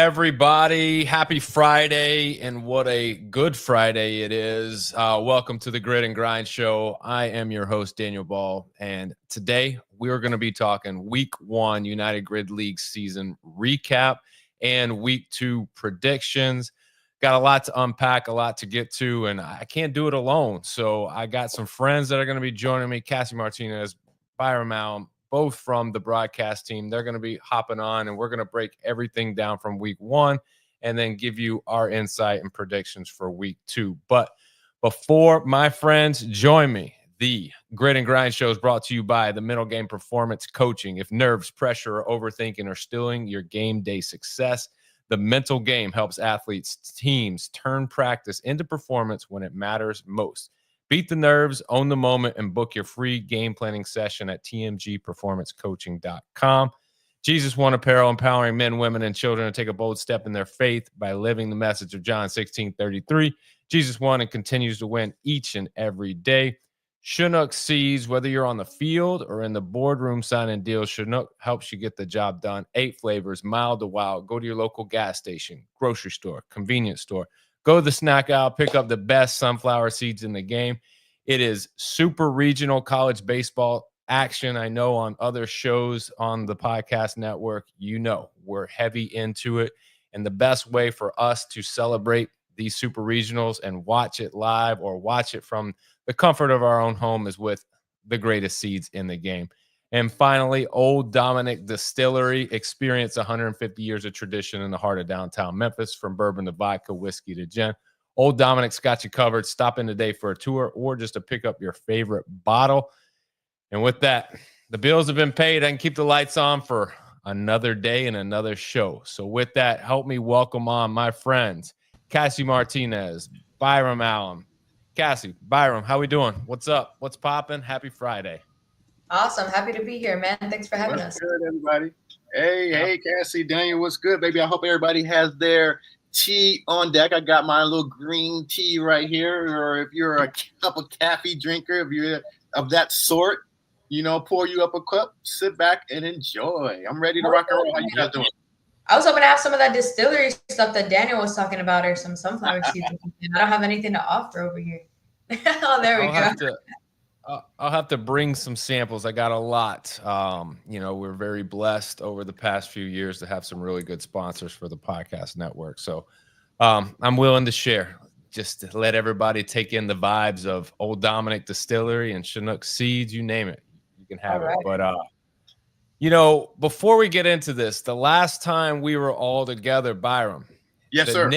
everybody? Happy Friday, and what a good Friday it is. Welcome to the Grit and Grind Show. I am your host, Daniel Ball, and today we are going to be talking Week 1 United Grid League season recap and Week 2 predictions. Got a lot to unpack, a lot to get to, and I can't do it alone. So I got some friends that are going to be joining me, Cassie Martinez, Byron Malum, both from the broadcast team. They're going to be hopping on, and we're going to break everything down from Week 1 and then give you our insight and predictions for Week 2. But before my friends join me, the Grit and Grind Show is brought to you by the Middle Game Performance Coaching. If nerves, pressure, or overthinking are stealing your game day success, the mental game helps athletes, teams turn practice into performance when it matters most. Beat the nerves, own the moment, and book your free game planning session at tmgperformancecoaching.com. Jesus One Apparel, empowering men, women, and children to take a bold step in their faith by living the message of John 16:33. Jesus won and continues to win each and every day. Chinook Seeds, whether you're on the field or in the boardroom signing deals, Chinook helps you get the job done. 8 flavors, mild to wild. Go to your local gas station, grocery store, convenience store. Go to the snack aisle, pick up the best sunflower seeds in the game. It is super regional college baseball action. I know on other shows on the podcast network, we're heavy into it. And the best way for us to celebrate these super regionals and watch it live or watch it from the comfort of our own home is with the greatest seeds in the game. And finally, Old Dominick Distillery. Experience 150 years of tradition in the heart of downtown Memphis, from bourbon to vodka, whiskey to gin. Old Dominick's got you covered. Stop in today for a tour or just to pick up your favorite bottle. And with that, the bills have been paid. I can keep the lights on for another day and another show. So with that, help me welcome on my friends, Cassie Martinez, Byron Malum. Cassie, Byron, how we doing? What's up? What's popping? Happy Friday. Awesome. Happy to be here, man. Thanks for having us. Good, everybody. Hey, Cassie, Daniel, what's good, baby? I hope everybody has their tea on deck. I got my little green tea right here, or if you're a cup of coffee drinker, if you're of that sort, pour you up a cup, sit back and enjoy. I'm ready to rock and roll. How you guys doing? I was hoping to have some of that distillery stuff that Daniel was talking about, or some sunflower seeds. I don't have anything to offer over here. Oh, there we go. I'll have to bring some samples. I got a lot. We're very blessed over the past few years to have some really good sponsors for the podcast network. So I'm willing to share, just to let everybody take in the vibes of Old Dominick Distillery and Chinook Seeds, you name it. You can have it. But, before we get into this, the last time we were all together, Byron. Yes, sir.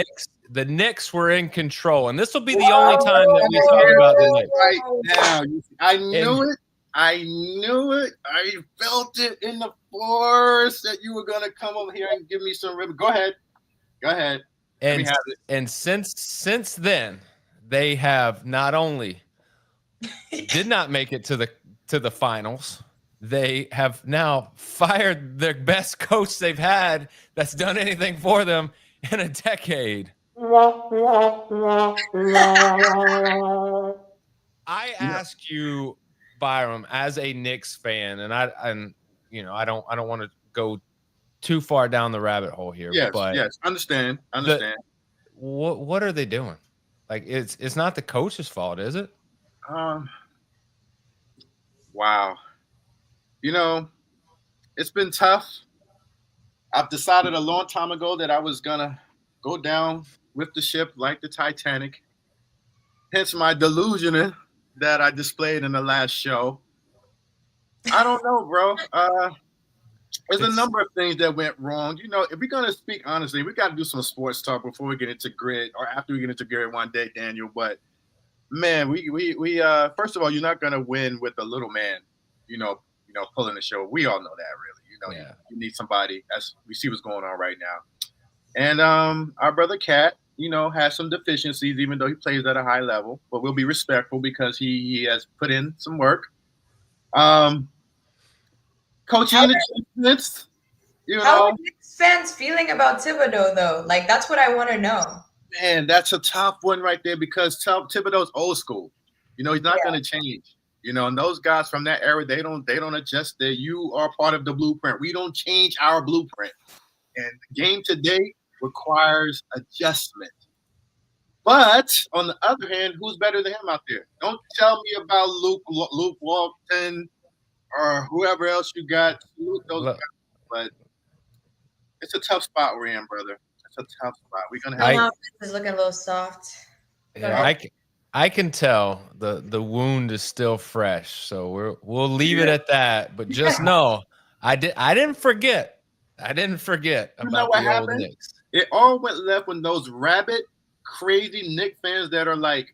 The Knicks were in control, and this will be the only time that we talk about the Knicks. Right now, I knew it. I felt it in the force that you were going to come over here and give me some ribbon. Go ahead. And since then, they have not only did not make it to the finals, they have now fired their best coach they've had that's done anything for them in a decade. I ask you, Byron, as a Knicks fan, and I don't want to go too far down the rabbit hole here. Yes, understand. What are they doing? Like, it's not the coach's fault, is it? Wow. It's been tough. I've decided a long time ago that I was gonna go down with the ship like the Titanic. Hence my delusion that I displayed in the last show. I don't know, bro. There's a number of things that went wrong. If we're gonna speak honestly, we got to do some sports talk before we get into grid, or after we get into grid one day, Daniel. But man, we first of all, you're not gonna win with a little man, pulling the show. We all know that, really. You need somebody, as we see what's going on right now. And our brother Cat, has some deficiencies, even though he plays at a high level. But we'll be respectful because he has put in some work. Coaching adjustments, How are Knicks fans feeling about Thibodeau, though? Like, that's what I want to know. Man, that's a tough one right there, because Thibodeau's old school. He's not going to change. And those guys from that era, they don't adjust. You are part of the blueprint. We don't change our blueprint. And the game today requires adjustment. But on the other hand, who's better than him out there? Don't tell me about Luke Walton or whoever else you got. Salute those guys, but it's a tough spot we're in, brother. It's a tough spot. We're gonna have. Is looking a little soft. Yeah, I can tell the wound is still fresh, so we'll leave it at that. But just know, I didn't forget. I didn't forget about the old Knicks. It all went left when those rabid, crazy Knicks fans that are like,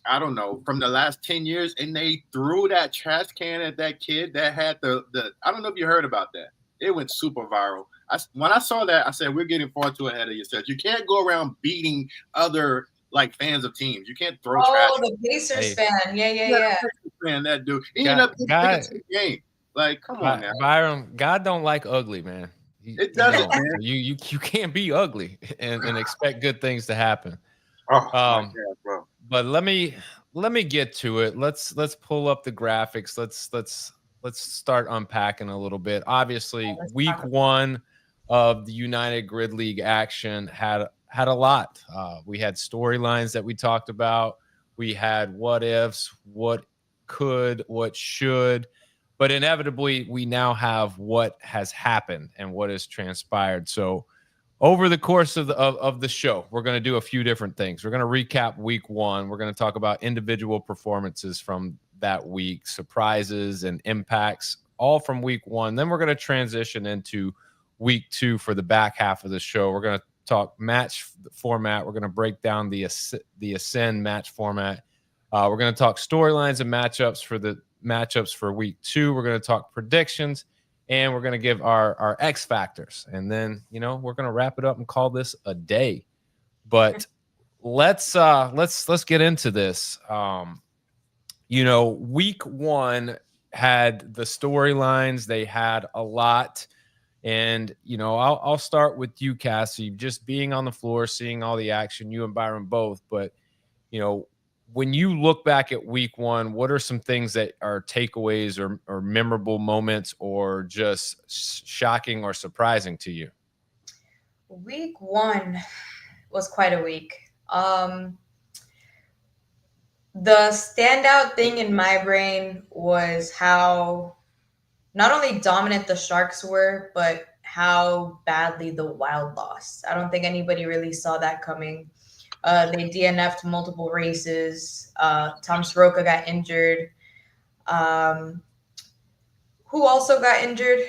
I don't know, from the last 10 years, and they threw that trash can at that kid that had the I don't know if you heard about that. It went super viral. When I saw that, I said, we're getting far too ahead of yourself. You can't go around beating other like fans of teams. You can't throw trash. Oh, the Pacers fan. Yeah. Man, that dude. He ended up picking the game. Like, come on now. Byron, God don't like ugly, man. It doesn't, man. You can't be ugly and expect good things to happen. Oh, my God, bro. But let me get to it. Let's pull up the graphics. Let's start unpacking a little bit. Obviously, week 1 of the United Grid League action had a lot. We had storylines that we talked about. We had what ifs, what could, what should. But inevitably, we now have what has happened and what has transpired. So over the course of the show, we're going to do a few different things. We're going to recap week 1. We're going to talk about individual performances from that week, surprises and impacts, all from week 1. Then we're going to transition into week 2 for the back half of the show. We're going to talk match format. We're going to break down the Ascend match format. We're going to talk storylines and matchups for week 2. We're going to talk predictions, and we're going to give our X factors, and then we're going to wrap it up and call this a day. But let's get into this. Week 1 had the storylines. They had a lot, and I'll start with you, Cassie, just being on the floor, seeing all the action. You and Byron both, but when you look back at week 1, what are some things that are takeaways or memorable moments or just shocking or surprising to you? Week 1 was quite a week. The standout thing in my brain was how not only dominant the Sharks were, but how badly the Wild lost. I don't think anybody really saw that coming. They DNF'd multiple races. Tom Soroka got injured. Who also got injured?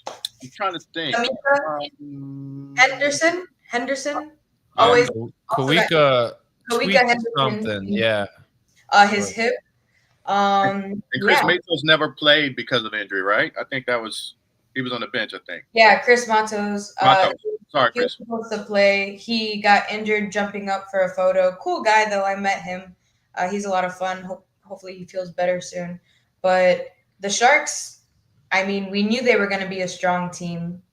I'm trying to think. Henderson. Always. Kawika Henderson. Something. Yeah. His hip. And Chris Matos never played because of injury, right? I think he was on the bench, I think. Yeah, Chris Matos. Sorry, he was supposed to play. He got injured jumping up for a photo. Cool guy, though. I met him. He's a lot of fun. Hopefully he feels better soon. But the Sharks, we knew they were going to be a strong team.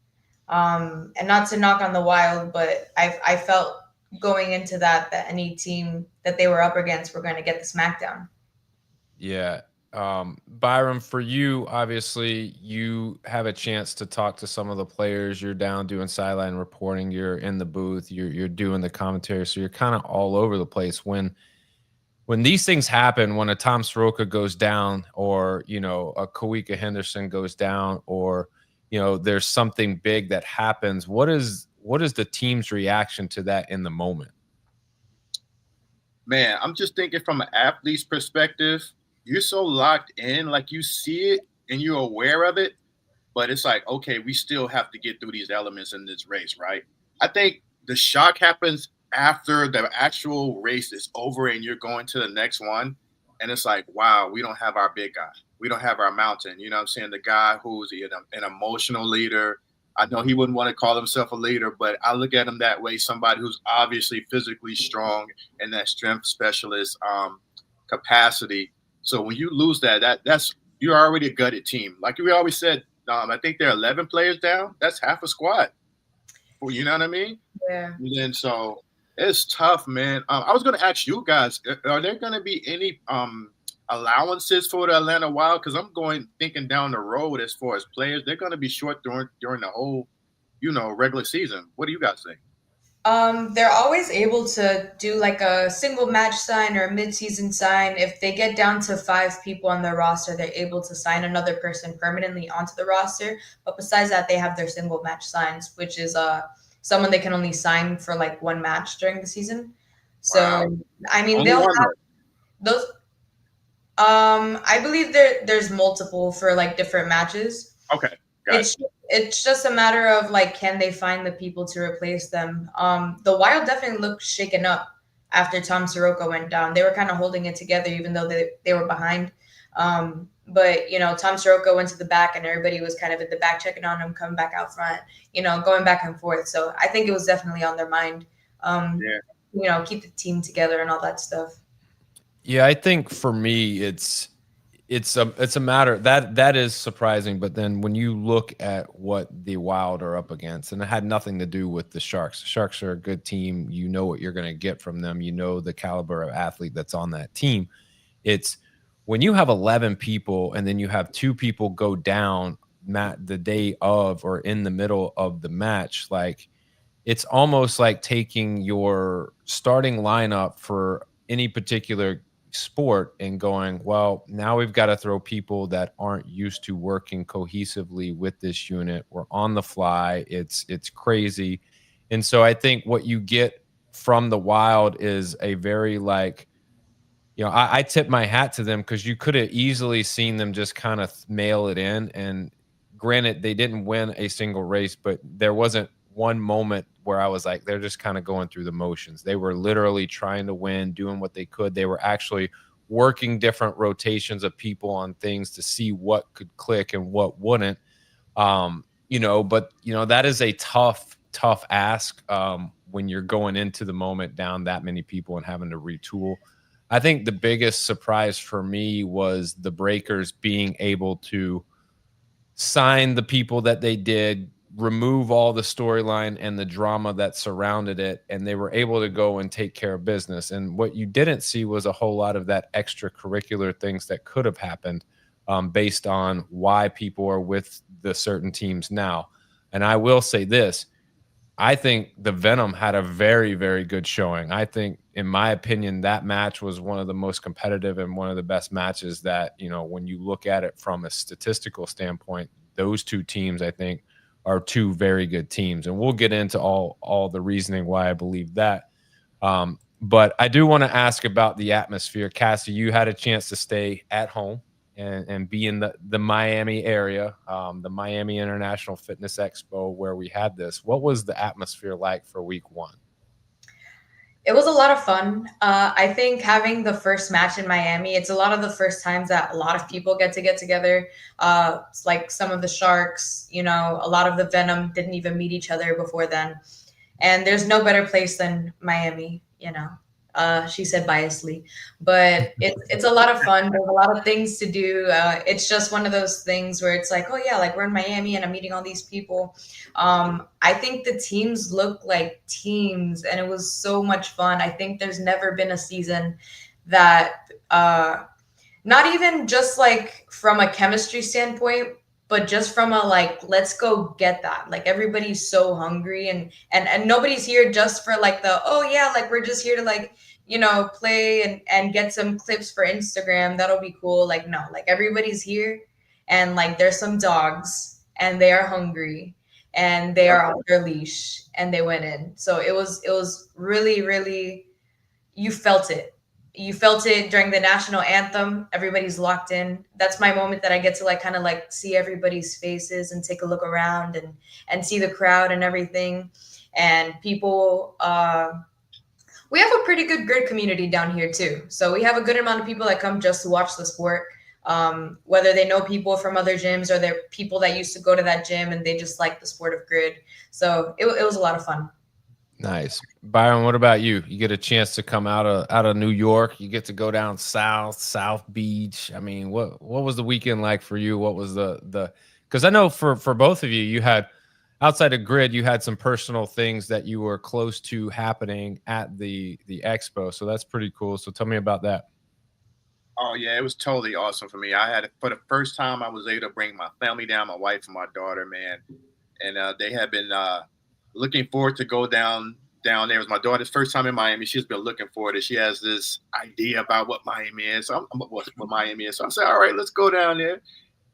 And not to knock on the Wild, but I felt going into that any team that they were up against were going to get the smackdown. Yeah. Byron, for you, obviously, you have a chance to talk to some of the players. You're down doing sideline reporting. You're in the booth. You're doing the commentary. So you're kind of all over the place. When these things happen, when a Tom Soroka goes down, or a Kawika Henderson goes down, or there's something big that happens, what is the team's reaction to that in the moment? Man, I'm just thinking from an athlete's perspective. You're so locked in, like you see it and you're aware of it, but it's like, okay, we still have to get through these elements in this race, right? I think the shock happens after the actual race is over and you're going to the next one. And it's like, wow, we don't have our big guy. We don't have our mountain. You know what I'm saying? The guy who's an emotional leader. I know he wouldn't want to call himself a leader, but I look at him that way, somebody who's obviously physically strong and that strength specialist capacity. So when you lose that's you're already a gutted team. Like we always said, I think there are 11 players down. That's half a squad. You know what I mean? Yeah. And then so it's tough, man. I was going to ask you guys, are there going to be any allowances for the Atlanta Wild? Because I'm thinking down the road as far as players, they're going to be short during the whole regular season. What do you guys think? They're always able to do like a single match sign or a mid-season sign. If they get down to 5 people on their roster, they're able to sign another person permanently onto the roster. But besides that, they have their single match signs, which is someone they can only sign for like one match during the season. Wow. So I mean, Only they'll one have though. those. I believe there's multiple for like different matches. Okay, got it. It's just a matter of like, can they find the people to replace them? The Wild definitely looked shaken up after Tom Soroka went down. They were kind of holding it together even though they were behind. But Tom Soroka went to the back and everybody was kind of at the back checking on him, coming back out front, going back and forth. So I think it was definitely on their mind. Keep the team together and all that stuff. Yeah, I think for me, it's a matter that is surprising. But then when you look at what the Wild are up against, and it had nothing to do with the Sharks. The Sharks are a good team. You know what you're going to get from them. You know the caliber of athlete that's on that team. It's when you have 11 people and then you have 2 people go down the day of or in the middle of the match, like it's almost like taking your starting lineup for any particular sport and going, well, now we've got to throw people that aren't used to working cohesively with this unit. We're on the fly. It's crazy. And so I think what you get from the Wild is a very like, I tip my hat to them because you could have easily seen them just kind of mail it in. And granted, they didn't win a single race, but there wasn't one moment where I was like, they're just kind of going through the motions. They were literally trying to win, doing what they could. They were actually working different rotations of people on things to see what could click and what wouldn't. But that is a tough ask when you're going into the moment down that many people and having to retool. I think the biggest surprise for me was the Breakers being able to sign the people that they did, remove all the storyline and the drama that surrounded it, and they were able to go and take care of business. And what you didn't see was a whole lot of that extracurricular things that could have happened based on why people are with the certain teams now. And I will say this. I think the Venom had a very, very good showing. I think, in my opinion, that match was one of the most competitive and one of the best matches that, when you look at it from a statistical standpoint, those 2 teams, I think, are 2 very good teams. And we'll get into all the reasoning why I believe that. But I do want to ask about the atmosphere. Cassie, you had a chance to stay at home and be in the Miami area, the Miami International Fitness Expo, where we had this. What was the atmosphere like for week 1? It was a lot of fun. I think having the first match in Miami, it's a lot of the first times that a lot of people get together. It's like some of the Sharks, a lot of the Venom didn't even meet each other before then. And there's no better place than Miami, she said biasly, but it's a lot of fun. There's a lot of things to do. It's just one of those things where it's like, oh yeah, like we're in Miami and I'm meeting all these people. I think the teams look like teams and it was so much fun. I think there's never been a season that not even just like from a chemistry standpoint, but just from a like, let's go get that. Like everybody's so hungry and nobody's here just for like oh yeah, like we're just here to like, play and get some clips for Instagram. That'll be cool. Like, no, like everybody's here and like there's some dogs and they are hungry and they are on their leash and they went in. So it was really, really, you felt it. You felt it during the national anthem. Everybody's locked in. That's my moment that I get to like kind of like see everybody's faces and take a look around and see the crowd and everything. And people, we have a pretty good grid community down here too. So we have a good amount of people that come just to watch the sport. Whether they know people from other gyms or they're people that used to go to that gym and they just like the sport of grid. So it was a lot of fun. Nice. Byron, what about you? You get a chance to come out of New York. You get to go down South Beach. I mean, what was the weekend like for you? What was the because I know for both of you, you had outside of grid, you had some personal things that you were close to happening at the expo. So that's pretty cool. So tell me about that. Oh yeah, it was totally awesome for me. I had for the first time I was able to bring my family down, my wife and my daughter, man. and they had been looking forward to go down there. It was my daughter's first time in Miami. She's been looking forward to. She has this idea about what Miami is. So what Miami is. So I said, all right, let's go down there.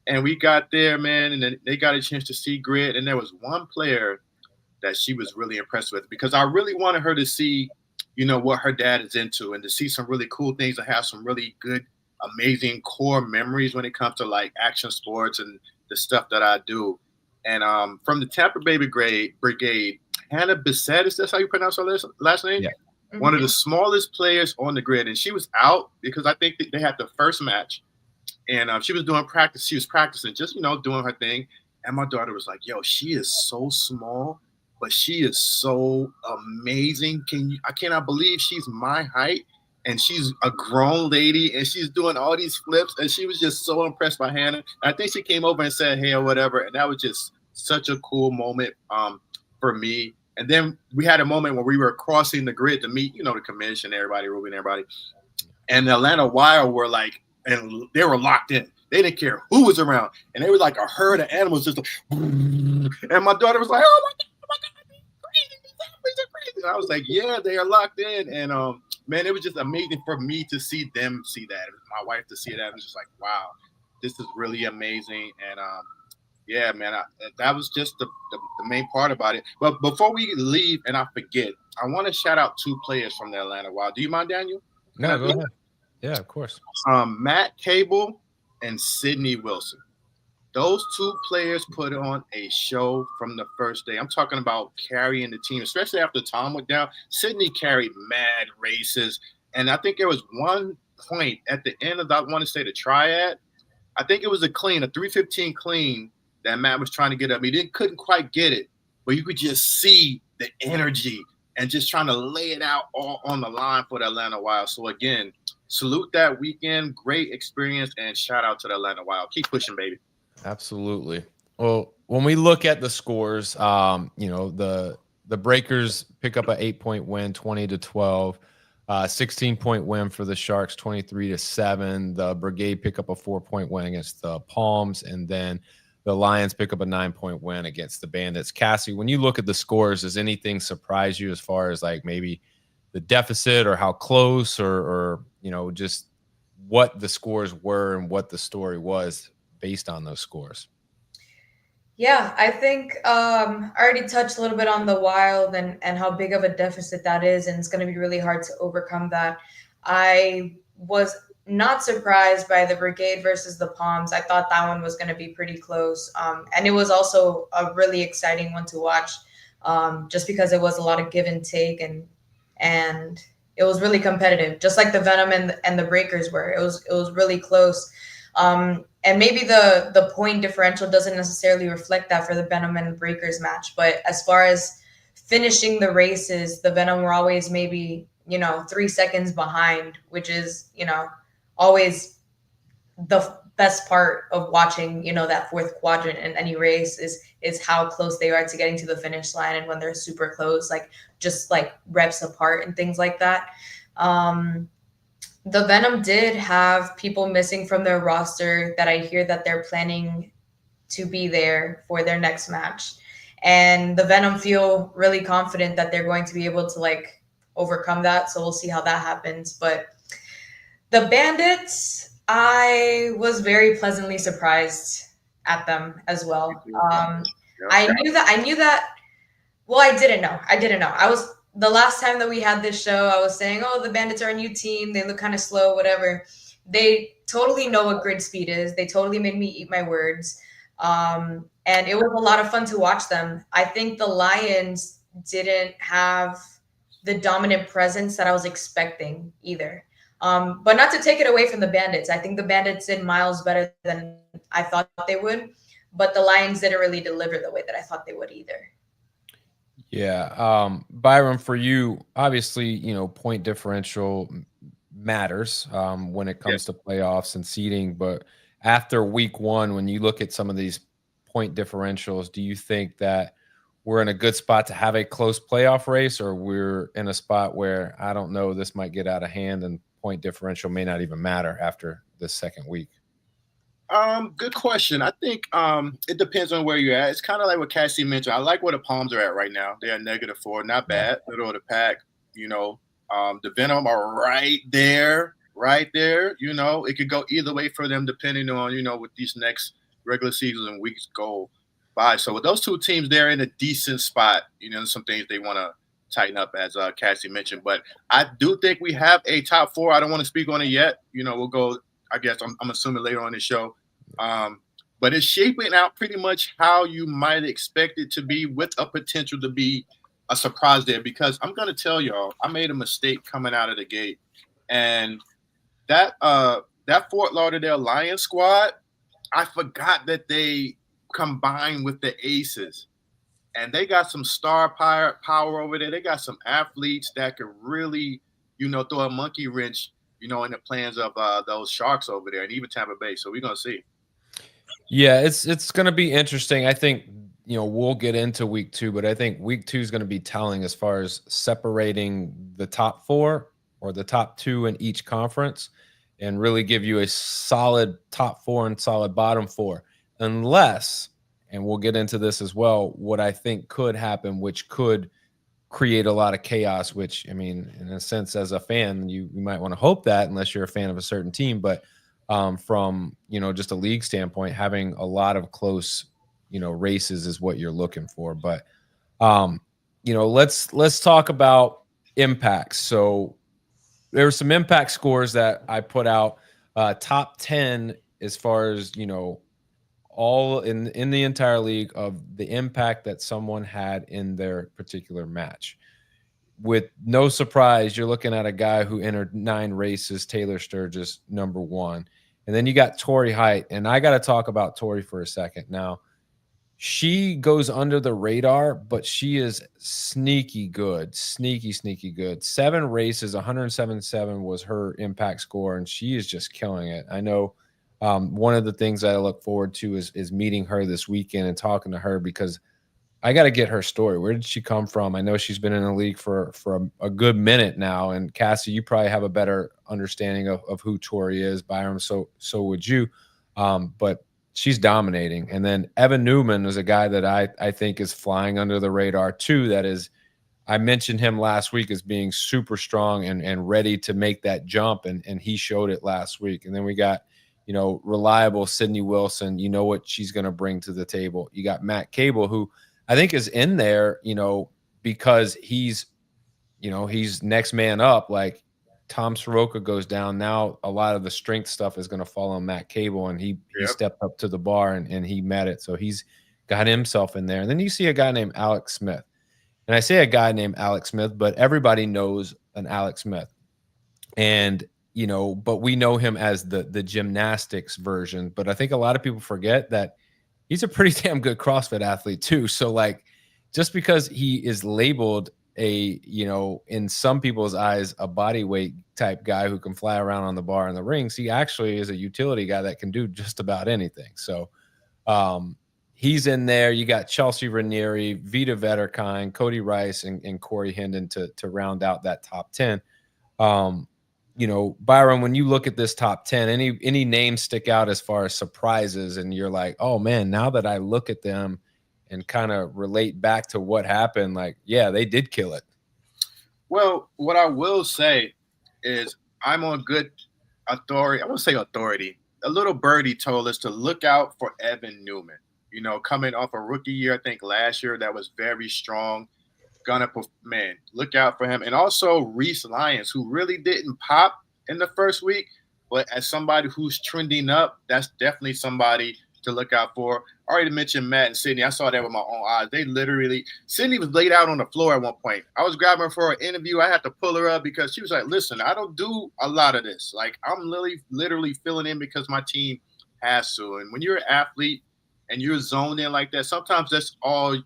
And we got there, man, and then they got a chance to see Grit. And there was one player that she was really impressed with, because I really wanted her to see, what her dad is into, and to see some really cool things, and have some really good, amazing core memories when it comes to like action sports and the stuff that I do. And from the Tampa Bay Brigade, Hannah Bissett, is that how you pronounce her last name? Yeah. Mm-hmm. One of the smallest players on the grid. And she was out because I think they had the first match. And she was doing practice. She was practicing, just, doing her thing. And my daughter was like, yo, she is so small, but she is so amazing. I cannot believe she's my height. And she's a grown lady, and she's doing all these flips. And she was just so impressed by Hannah. And I think she came over and said, hey, or whatever. And that was just such a cool moment for me. And then we had a moment where we were crossing the grid to meet, the commission, everybody, Ruby and everybody. And the Atlanta Wild were like, and they were locked in. They didn't care who was around. And they were like a herd of animals, just like, and my daughter was like, oh my God, these are crazy. And I was like, yeah, they are locked in. And man, it was just amazing for me to see them see that. My wife to see that. It was just like, wow, this is really amazing. And yeah, man, that was just the main part about it. But before we leave, and I forget, I want to shout out 2 players from the Atlanta Wild. Do you mind, Daniel? No, go ahead. Yeah, of course. Matt Cable and Sydney Wilson. Those 2 players put on a show from the first day. I'm talking about carrying the team, especially after Tom went down. Sydney carried mad races. And I think there was one point at the end of, I want to say, the triad. I think it was a 315 clean that Matt was trying to get up. He couldn't quite get it, but you could just see the energy and just trying to lay it out all on the line for the Atlanta Wild. So again, salute that weekend. Great experience, and shout out to the Atlanta Wild. Keep pushing, baby. Absolutely. Well, when we look at the scores, the Breakers pick up an 8-point win, 20-12, 16-point win for the Sharks, 23-7. The Brigade pick up a 4-point win against the Palms, and then the Lions pick up a 9-point win against the Bandits. Cassie, when you look at the scores, does anything surprise you as far as like maybe the deficit or how close or just what the scores were and what the story was based on those scores? Yeah, I think I already touched a little bit on the Wild and how big of a deficit that is, and it's going to be really hard to overcome that. I was not surprised by the Brigade versus the Palms. I thought that one was going to be pretty close, and it was also a really exciting one to watch, just because it was a lot of give and take, and it was really competitive, just like the Venom and the Breakers were. It was really close. And maybe the point differential doesn't necessarily reflect that for the Venom and the Breakers match. But as far as finishing the races, the Venom were always maybe, 3 seconds behind, which is, always the best part of watching, that 4th quadrant in any race is how close they are to getting to the finish line. And when they're super close, like just like reps apart and things like that. The Venom did have people missing from their roster that I hear that they're planning to be there for their next match. And the Venom feel really confident that they're going to be able to like overcome that. So we'll see how that happens. But the Bandits, I was very pleasantly surprised at them as well. I knew that. Well, I didn't know. The last time that we had this show, I was saying, oh, the Bandits are a new team. They look kind of slow, whatever. They totally know what grid speed is. They totally made me eat my words. And it was a lot of fun to watch them. I think the Lions didn't have the dominant presence that I was expecting either. But not to take it away from the Bandits. I think the Bandits did miles better than I thought they would. But the Lions didn't really deliver the way that I thought they would either. Yeah. Byron, for you, obviously, point differential matters when it comes to playoffs and seeding. But after week 1, when you look at some of these point differentials, do you think that we're in a good spot to have a close playoff race, or we're in a spot where, I don't know, this might get out of hand and point differential may not even matter after this second week? Good question. I think it depends on where you're at. It's kind of like what Cassie mentioned. I like where the Palms are at right now. They are -4, not Yeah. bad. Middle of the pack. You know, the Venom are right there, right there. You know, it could go either way for them depending on what these next regular season and weeks go by. So with those two teams, they're in a decent spot. You know, some things they want to tighten up, as Cassie mentioned. But I do think we have a top four. I don't want to speak on it yet. You know, we'll go. I guess I'm assuming later on the show. Um, but it's shaping out pretty much how you might expect it to be, with a potential to be a surprise there. Because I'm gonna tell y'all, I made a mistake coming out of the gate, and that Fort Lauderdale Lions squad, I forgot that they combined with the Aces, and they got some star power over there. They got some athletes that could really, throw a monkey wrench, in the plans of those Sharks over there, and even Tampa Bay. So we're gonna see. Yeah, it's going to be interesting. I think we'll get into week 2, but I think week 2 is going to be telling as far as separating the top 4 or the top 2 in each conference, and really give you a solid top 4 and solid bottom 4. Unless, and we'll get into this as well, what I think could happen, which could create a lot of chaos. Which, I mean, in a sense, as a fan, you might want to hope that, unless you're a fan of a certain team. But from just a league standpoint, having a lot of close races is what you're looking for. But let's talk about impacts. So there were some impact scores that I put out, top 10 as far as all in the entire league, of the impact that someone had in their particular match. With no surprise, you're looking at a guy who entered 9 races, Taylor Sturgis, number 1. And then you got Tori Height. And I got to talk about Tori for a second. Now, she goes under the radar, but she is sneaky good, sneaky good. 7 races, 177 was her impact score, and she is just killing it. I know one of the things that I look forward to is meeting her this weekend and talking to her, because I got to get her story. Where did she come from? I know she's been in the league for a good minute now. And Cassie, you probably have a better understanding of who Tori is. Byron, so would you. But she's dominating. And then Evan Newman is a guy that I think is flying under the radar too. That is, I mentioned him last week as being super strong and ready to make that jump. And he showed it last week. And then we got, reliable Sydney Wilson. You know what she's going to bring to the table. You got Matt Cable, who I think is in there, because he's next man up. Like, Tom Soroka goes down. Now a lot of the strength stuff is going to fall on Matt Cable, and he stepped up to the bar and he met it. So he's got himself in there. And then you see a guy named Alex Smith. And I say a guy named Alex Smith, but everybody knows an Alex Smith. And, but we know him as the gymnastics version. But I think a lot of people forget that he's a pretty damn good CrossFit athlete too. So, like, just because he is labeled a, in some people's eyes, a body weight type guy who can fly around on the bar in the rings, he actually is a utility guy that can do just about anything. So he's in there. You got Chelsea Ranieri, Vita Vetterkind, Cody Rice, and Corey Hendon to round out that top 10. Byron, when you look at this top 10, any names stick out as far as surprises, and you're like, oh man, now that I look at them and kind of relate back to what happened, like, yeah, they did kill it. Well, what I will say is I'm on good authority. I won't say authority. A little birdie told us to look out for Evan Newman. Coming off a rookie year, I think last year, that was very strong. Man, look out for him. And also Reese Lyons, who really didn't pop in the first week, but as somebody who's trending up, that's definitely somebody to look out for. I already mentioned Matt and Sydney. I saw that with my own eyes. Sydney was laid out on the floor at one point. I was grabbing her for an interview. I had to pull her up because she was like, listen, I don't do a lot of this. Like, I'm literally filling in because my team has to. And when you're an athlete and you're zoned in like that, sometimes that's all.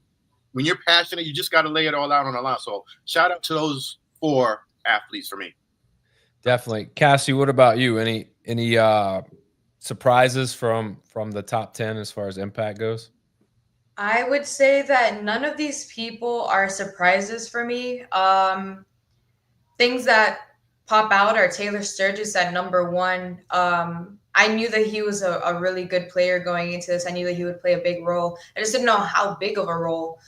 When you're passionate, you just got to lay it all out on the line. So shout out to those 4 athletes for me. Definitely. Cassie, what about you? Any surprises from the top 10 as far as impact goes? I would say that none of these people are surprises for me. Things that pop out are Taylor Sturgis at number 1. I I knew that he was a really good player going into this. I knew that he would play a big role. I just didn't know how big of a role.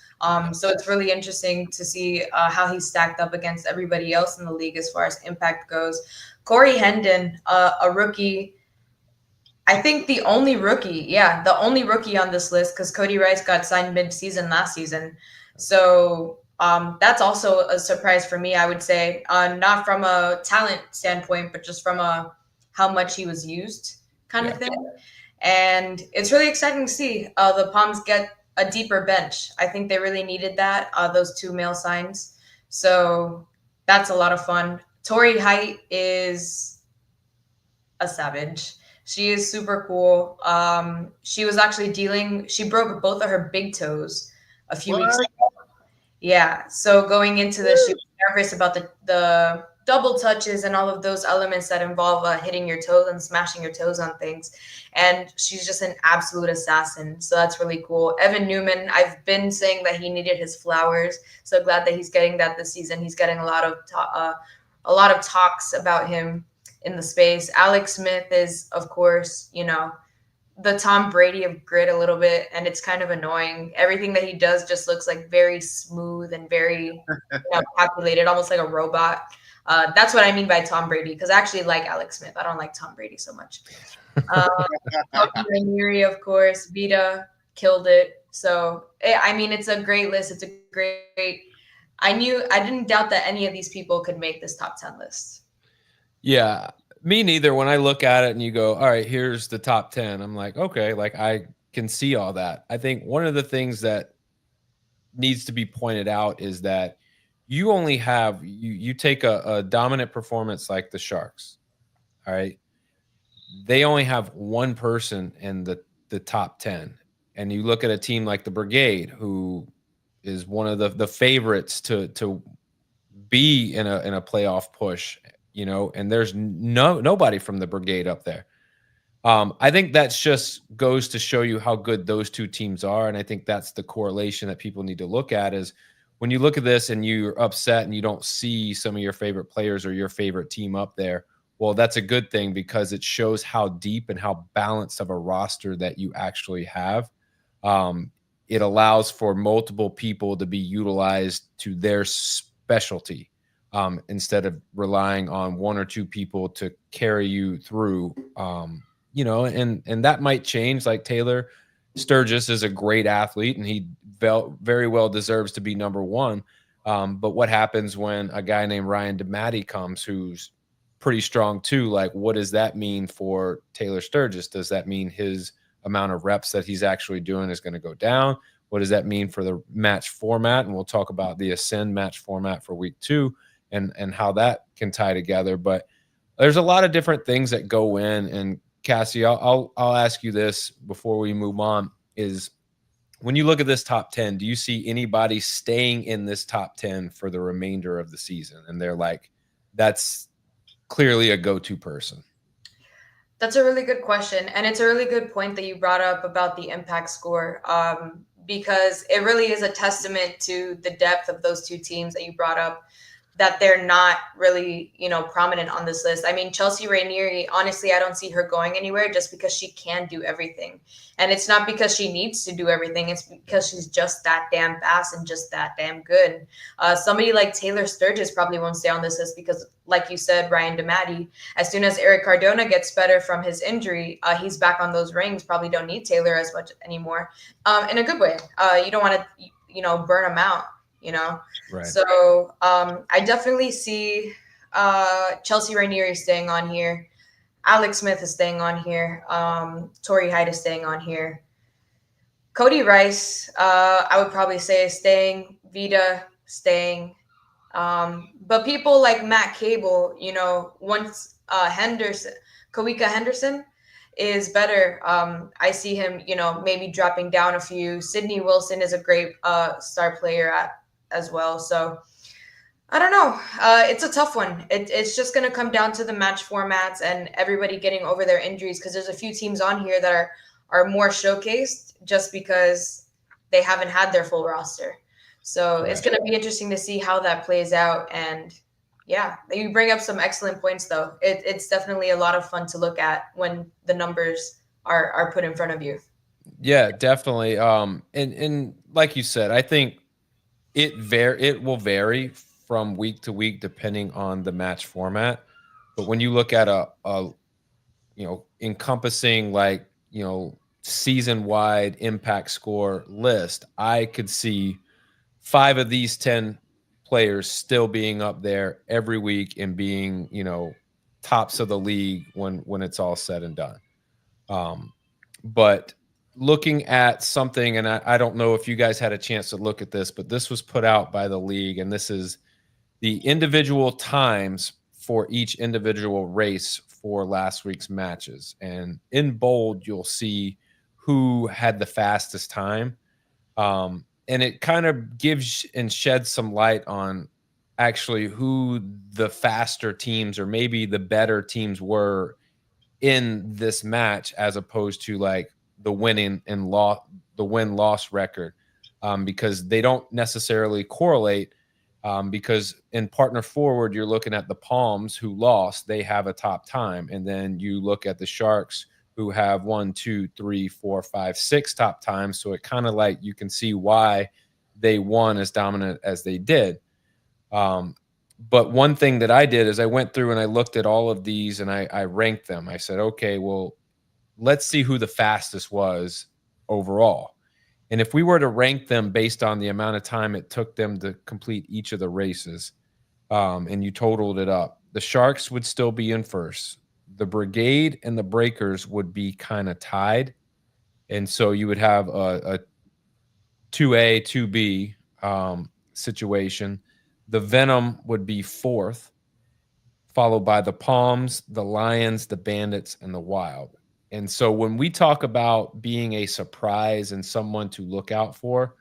So it's really interesting to see how he stacked up against everybody else in the league as far as impact goes. Corey Hendon, a rookie. I think the only rookie on this list, because Cody Rice got signed mid-season last season. So that's also a surprise for me, I would say. Not from a talent standpoint, but just from a how much he was used kind of thing. And it's really exciting to see the Palms get a deeper bench. I think they really needed that, those 2 male signs. So that's a lot of fun. Tori Height is a savage. She is super cool. She was actually she broke both of her big toes a few weeks ago. Yeah. So going into this, she was nervous about the double touches and all of those elements that involve hitting your toes and smashing your toes on things. And she's just an absolute assassin. So that's really cool. Evan Newman, I've been saying that he needed his flowers. So glad that he's getting that this season. He's getting a lot of talks about him in the space. Alex Smith is, of course, the Tom Brady of grit a little bit, and it's kind of annoying. Everything that he does just looks like very smooth and very calculated, almost like a robot. That's what I mean by Tom Brady, because I actually like Alex Smith. I don't like Tom Brady so much. Ranieri, of course. Vita killed it. So, I mean, it's a great list. It's a great. I didn't doubt that any of these people could make this top 10 list. Yeah, me neither. When I look at it and you go, all right, here's the top 10, I'm like, okay, like I can see all that. I think one of the things that needs to be pointed out is that you only have, you take a dominant performance like the Sharks, all right? They only have one person in the top 10. And you look at a team like the Brigade, who is one of the favorites to be in a playoff push, and there's nobody from the Brigade up there. I think that's just goes to show you how good those two teams are, and I think that's the correlation that people need to look at is when you look at this and you're upset and you don't see some of your favorite players or your favorite team up there. Well, that's a good thing because it shows how deep and how balanced of a roster that you actually have. It allows for multiple people to be utilized to their specialty instead of relying on one or two people to carry you through. And that might change. Like Taylor Sturgis is a great athlete, and he very well deserves to be number one. But what happens when a guy named Ryan DeMatty comes, who's pretty strong too? Like, what does that mean for Taylor Sturgis? Does that mean his amount of reps that he's actually doing is going to go down? What does that mean for the match format? And we'll talk about the Ascend match format for week 2 and how that can tie together. But there's a lot of different things that go in. And Cassie, I'll ask you this before we move on: is when you look at this top 10, do you see anybody staying in this top 10 for the remainder of the season? And they're like, that's clearly a go-to person. That's a really good question. And it's a really good point that you brought up about the impact score, because it really is a testament to the depth of those two teams that you brought up, that they're not really, prominent on this list. I mean, Chelsea Ranieri, honestly, I don't see her going anywhere just because she can do everything. And it's not because she needs to do everything. It's because she's just that damn fast and just that damn good. Somebody like Taylor Sturgis probably won't stay on this list because, like you said, Ryan DeMatty, as soon as Eric Cardona gets better from his injury, he's back on those rings, probably don't need Taylor as much anymore, in a good way. You don't want to, burn them out. Right. So I definitely see Chelsea Ranieri staying on here. Alex Smith is staying on here. Tori Height is staying on here. Cody Rice, I would probably say is staying. Vita staying. But people like Matt Cable, once Kawika Henderson is better. I see him, maybe dropping down a few. Sydney Wilson is a great star player as well. So I don't know. It's a tough one. It's just going to come down to the match formats and everybody getting over their injuries, because there's a few teams on here that are more showcased just because they haven't had their full roster. So It's going to be interesting to see how that plays out. And Yeah, you bring up some excellent points, though. It's definitely a lot of fun to look at when the numbers are put in front of you. Yeah, definitely. And like you said, I think it will vary from week to week depending on the match format. But when you look at a encompassing, like, season wide impact score list, I could see 5 of these 10 players still being up there every week and being, tops of the league when it's all said and done. Um, but looking at something, and I don't know if you guys had a chance to look at this, but this was put out by the league, and this is the individual times for each individual race for last week's matches. And in bold, you'll see who had the fastest time. And it kind of gives and sheds some light on actually who the faster teams or maybe the better teams were in this match, as opposed to like the winning and the win loss record, because they don't necessarily correlate. Because in partner forward, you're looking at the Palms, who lost, they have a top time, and then you look at the Sharks, who have 1, 2, 3, 4, 5, 6 top times. So it kind of like you can see why they won as dominant as they did. Um, but one thing that I did is I went through and I looked at all of these and I ranked them. I said, okay, well, let's see who the fastest was overall. And if we were to rank them based on the amount of time it took them to complete each of the races, and you totaled it up, the Sharks would still be in first. The Brigade and the Breakers would be kind of tied. And so you would have a 2A, 2B situation. The Venom would be fourth, followed by the Palms, the Lions, the Bandits, and the Wild. And so when we talk about being a surprise and someone to look out for,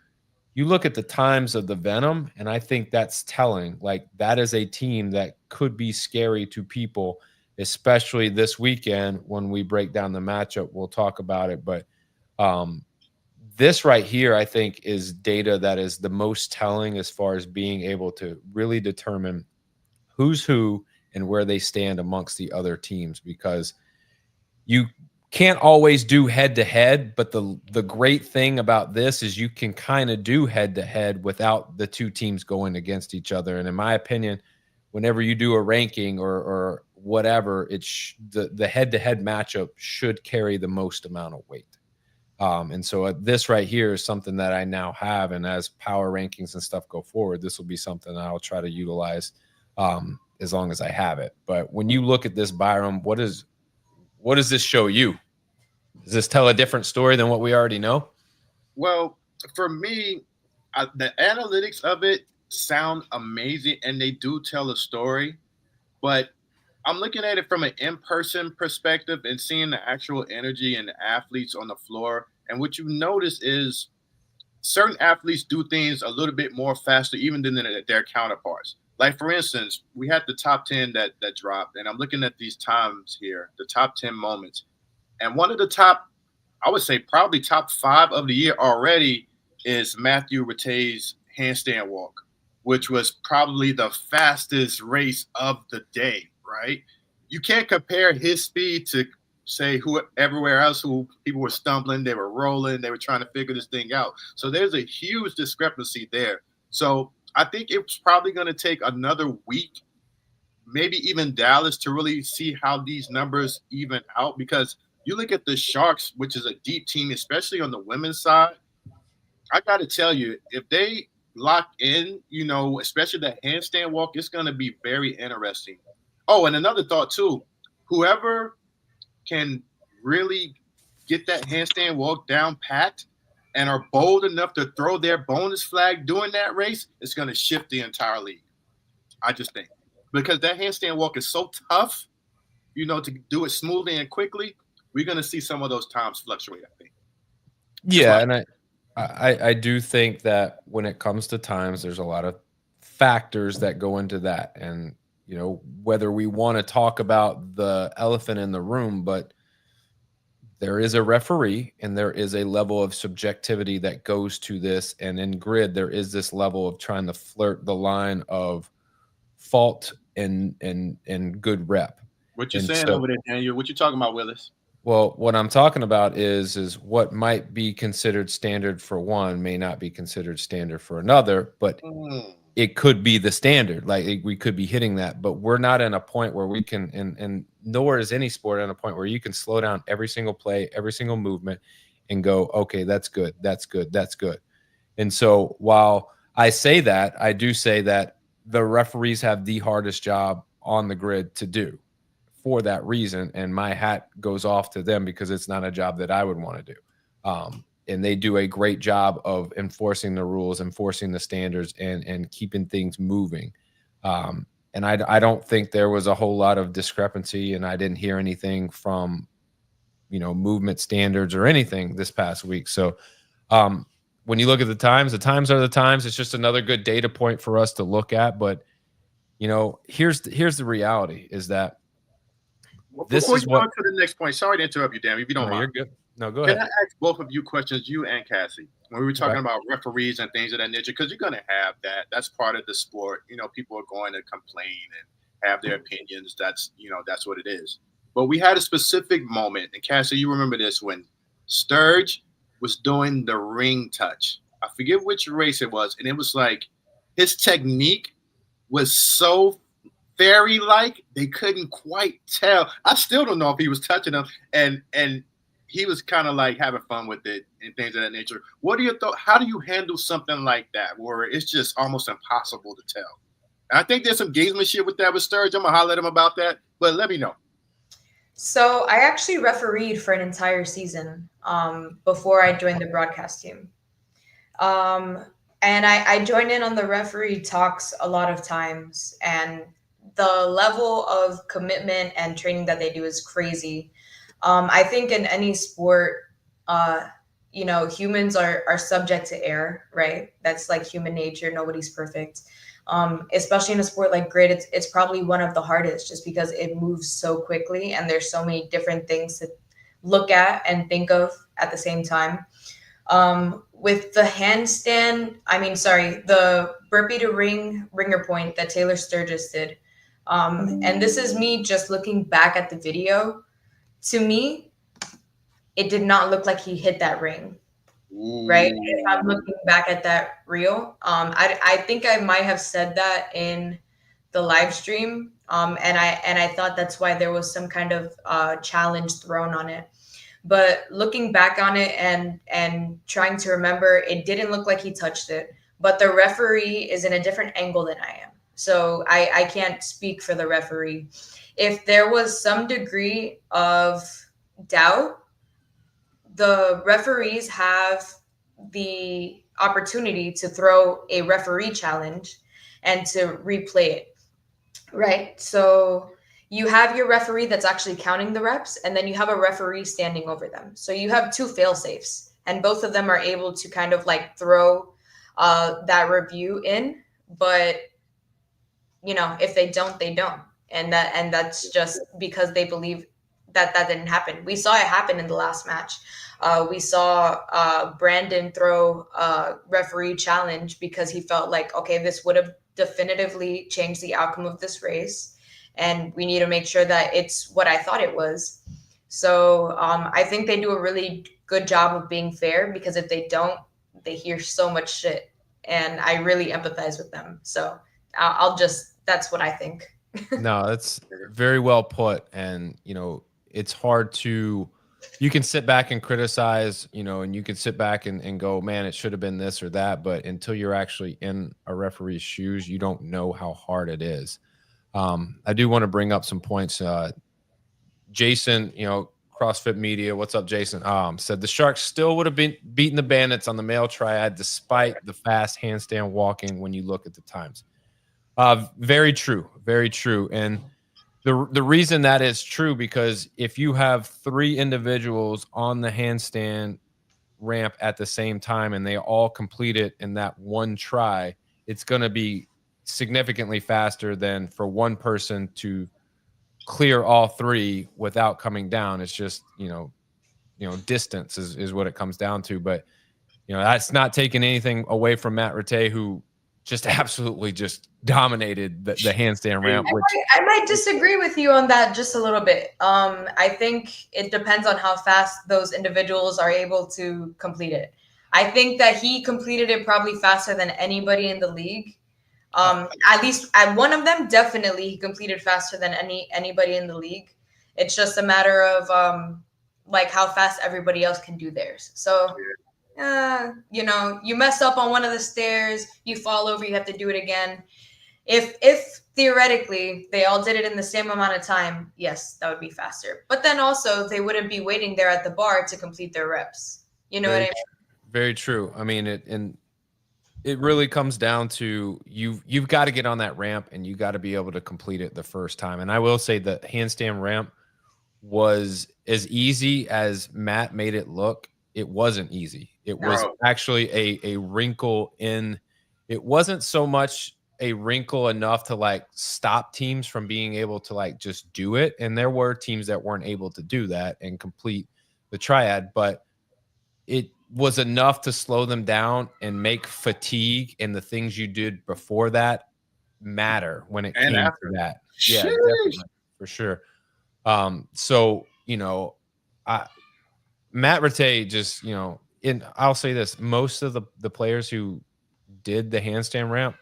you look at the times of the Venom, and I think that's telling. Like, that is a team that could be scary to people, especially this weekend when we break down the matchup. We'll talk about it. But this right here, I think, is data that is the most telling as far as being able to really determine who's who and where they stand amongst the other teams, because you can't always do head to head, but the great thing about this is you can kind of do head to head without the two teams going against each other. And in my opinion, whenever you do a ranking or whatever, it's the head to head matchup should carry the most amount of weight. And so this right here is something that I now have, and as power rankings and stuff go forward, this will be something that I'll try to utilize as long as I have it. But when you look at this, Byram, what does this show you? Does this tell a different story than what we already know? Well, for me, the analytics of it sound amazing, and they do tell a story. But I'm looking at it from an in-person perspective and seeing the actual energy and the athletes on the floor. And what you notice is certain athletes do things a little bit more faster, even than their counterparts. Like, for instance, we had the top 10 that dropped, and I'm looking at these times here, the top 10 moments. And one of the top, I would say probably top 5 of the year already, is Matthew Rattay's handstand walk, which was probably the fastest race of the day, right? You can't compare his speed to, say, who everywhere else who people were stumbling, they were rolling, they were trying to figure this thing out. So there's a huge discrepancy there. So I think it's probably going to take another week, maybe even Dallas, to really see how these numbers even out, because you look at the Sharks, which is a deep team, especially on the women's side. I got to tell you, if they lock in, especially that handstand walk, it's going to be very interesting. Oh, and another thought too, whoever can really get that handstand walk down pat and are bold enough to throw their bonus flag during that race, it's going to shift the entire league. I just think, because that handstand walk is so tough, to do it smoothly and quickly, we're going to see some of those times fluctuate, I think. Yeah, and I do think that when it comes to times, there's a lot of factors that go into that. And, whether we want to talk about the elephant in the room, but there is a referee and there is a level of subjectivity that goes to this. And in grid, there is this level of trying to flirt the line of fault and good rep. What you And saying so, over there, Daniel? What you talking about, Willis? well, what I'm talking about is what might be considered standard for one may not be considered standard for another, but it could be the standard. Like we could be hitting that, but we're not in a point where we can, and nor is any sport in a point where you can slow down every single play, every single movement, and go, okay, that's good, that's good, that's good. And so while I say that, I do say that the referees have the hardest job on the grid to do for that reason. And my hat goes off to them because it's not a job that I would want to do. And they do a great job of enforcing the rules, enforcing the standards, and keeping things moving. And I don't think there was a whole lot of discrepancy, and I didn't hear anything from, movement standards or anything this past week. So when you look at the times are the times. It's just another good data point for us to look at. But, here's the reality is that Before you go on to the next point, sorry to interrupt you, Dan, if you don't mind. You're good. No, go Can ahead. I ask both of you questions, you and Cassie, when we were talking about referees and things of that nature? Because you're going to have that. That's part of the sport. People are going to complain and have their opinions. That's what it is. But we had a specific moment, and Cassie, you remember this, when Sturge was doing the ring touch. I forget which race it was, and it was like his technique was so fairy-like, they couldn't quite tell. I still don't know if he was touching them, and he was kind of like having fun with it and things of that nature. What are your thoughts? How do you handle something like that where it's just almost impossible to tell? And I think there's some gamesmanship with that with Sturge. I'm going to holler at him about that, but let me know. So I actually refereed for an entire season before I joined the broadcast team. And I joined in on the referee talks a lot of times, and the level of commitment and training that they do is crazy. I think in any sport, humans are subject to error, right? That's like human nature. Nobody's perfect. Especially in a sport like grid, it's probably one of the hardest just because it moves so quickly and there's so many different things to look at and think of at the same time. With the the burpee to ringer point that Taylor Sturgis did. And this is me just looking back at the video. To me, it did not look like he hit that ring. Right? If I'm looking back at that reel, I think I might have said that in the live stream, and I thought that's why there was some kind of challenge thrown on it. But looking back on it and trying to remember, it didn't look like he touched it. But the referee is in a different angle than I am, so I can't speak for the referee. If there was some degree of doubt, the referees have the opportunity to throw a referee challenge and to replay it, right? So you have your referee that's actually counting the reps, and then you have a referee standing over them. So you have two fail safes, and both of them are able to kind of like throw that review in. But if they don't, they don't, and that's just because they believe that didn't happen. We saw it happen in the last match. We saw Brandon throw a referee challenge because he felt like, okay, this would have definitively changed the outcome of this race, and we need to make sure that it's what I thought it was. So I think they do a really good job of being fair, because if they don't, they hear so much shit, and I really empathize with them. So that's what I think. No, that's very well put. And, it's hard you can sit back and criticize, and you can sit back and go, man, it should have been this or that. But until you're actually in a referee's shoes, you don't know how hard it is. I do want to bring up some points. Jason, CrossFit Media, what's up, Jason? Said the Sharks still would have been beating the Bandits on the male triad despite the fast handstand walking when you look at the times. Very true. Very true. And the reason that is true, because if you have three individuals on the handstand ramp at the same time and they all complete it in that one try, it's going to be significantly faster than for one person to clear all three without coming down. It's just, distance is what it comes down to. But, that's not taking anything away from Matt Rattay, who just absolutely just dominated the handstand ramp. Which I might disagree with you on that just a little bit. I think it depends on how fast those individuals are able to complete it. I think that he completed it probably faster than anybody in the league. At least at one of them, definitely he completed faster than anybody in the league. It's just a matter of like how fast everybody else can do theirs. So you know, you mess up on one of the stairs, you fall over, you have to do it again. If theoretically they all did it in the same amount of time, yes, that would be faster. But then also they wouldn't be waiting there at the bar to complete their reps. You know what I mean? Very true. I mean, it really comes down to you've got to get on that ramp and you got to be able to complete it the first time. And I will say the handstand ramp was as easy as Matt made it look. It wasn't easy. It was actually a wrinkle in. It wasn't so much a wrinkle enough to like stop teams from being able to like just do it. And there were teams that weren't able to do that and complete the triad, but it was enough to slow them down and make fatigue and the things you did before that matter when it came to that. Yeah, definitely, for sure. So, you know, Matt Rattay just, you know, I'll say this, most of the players who did the handstand ramp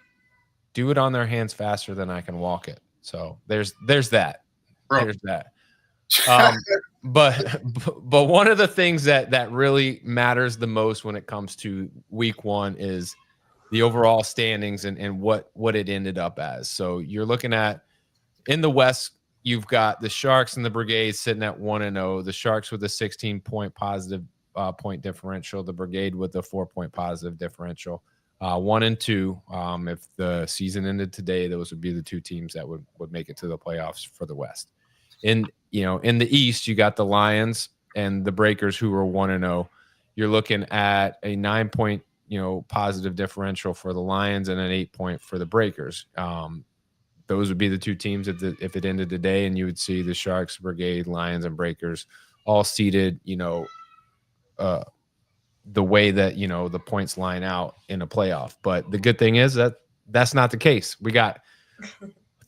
do it on their hands faster than I can walk it. So there's that. Bro. There's that. But one of the things that really matters the most when it comes to week one is the overall standings and what it ended up as. So you're looking at in the West, you've got the Sharks and the Brigade sitting at 1-0. The Sharks with a 16-point positive point differential. The Brigade with a 4-point positive differential. 1 and 2. If the season ended today, those would be the two teams that would make it to the playoffs for the West. In the East, you got the Lions and the Breakers who were 1-0. You're looking at a 9-point positive differential for the Lions and an 8-point for the Breakers. Those would be the two teams if it ended today, and you would see the Sharks, Brigade, Lions, and Breakers all seated, the way that, the points line out in a playoff. But the good thing is that that's not the case. We got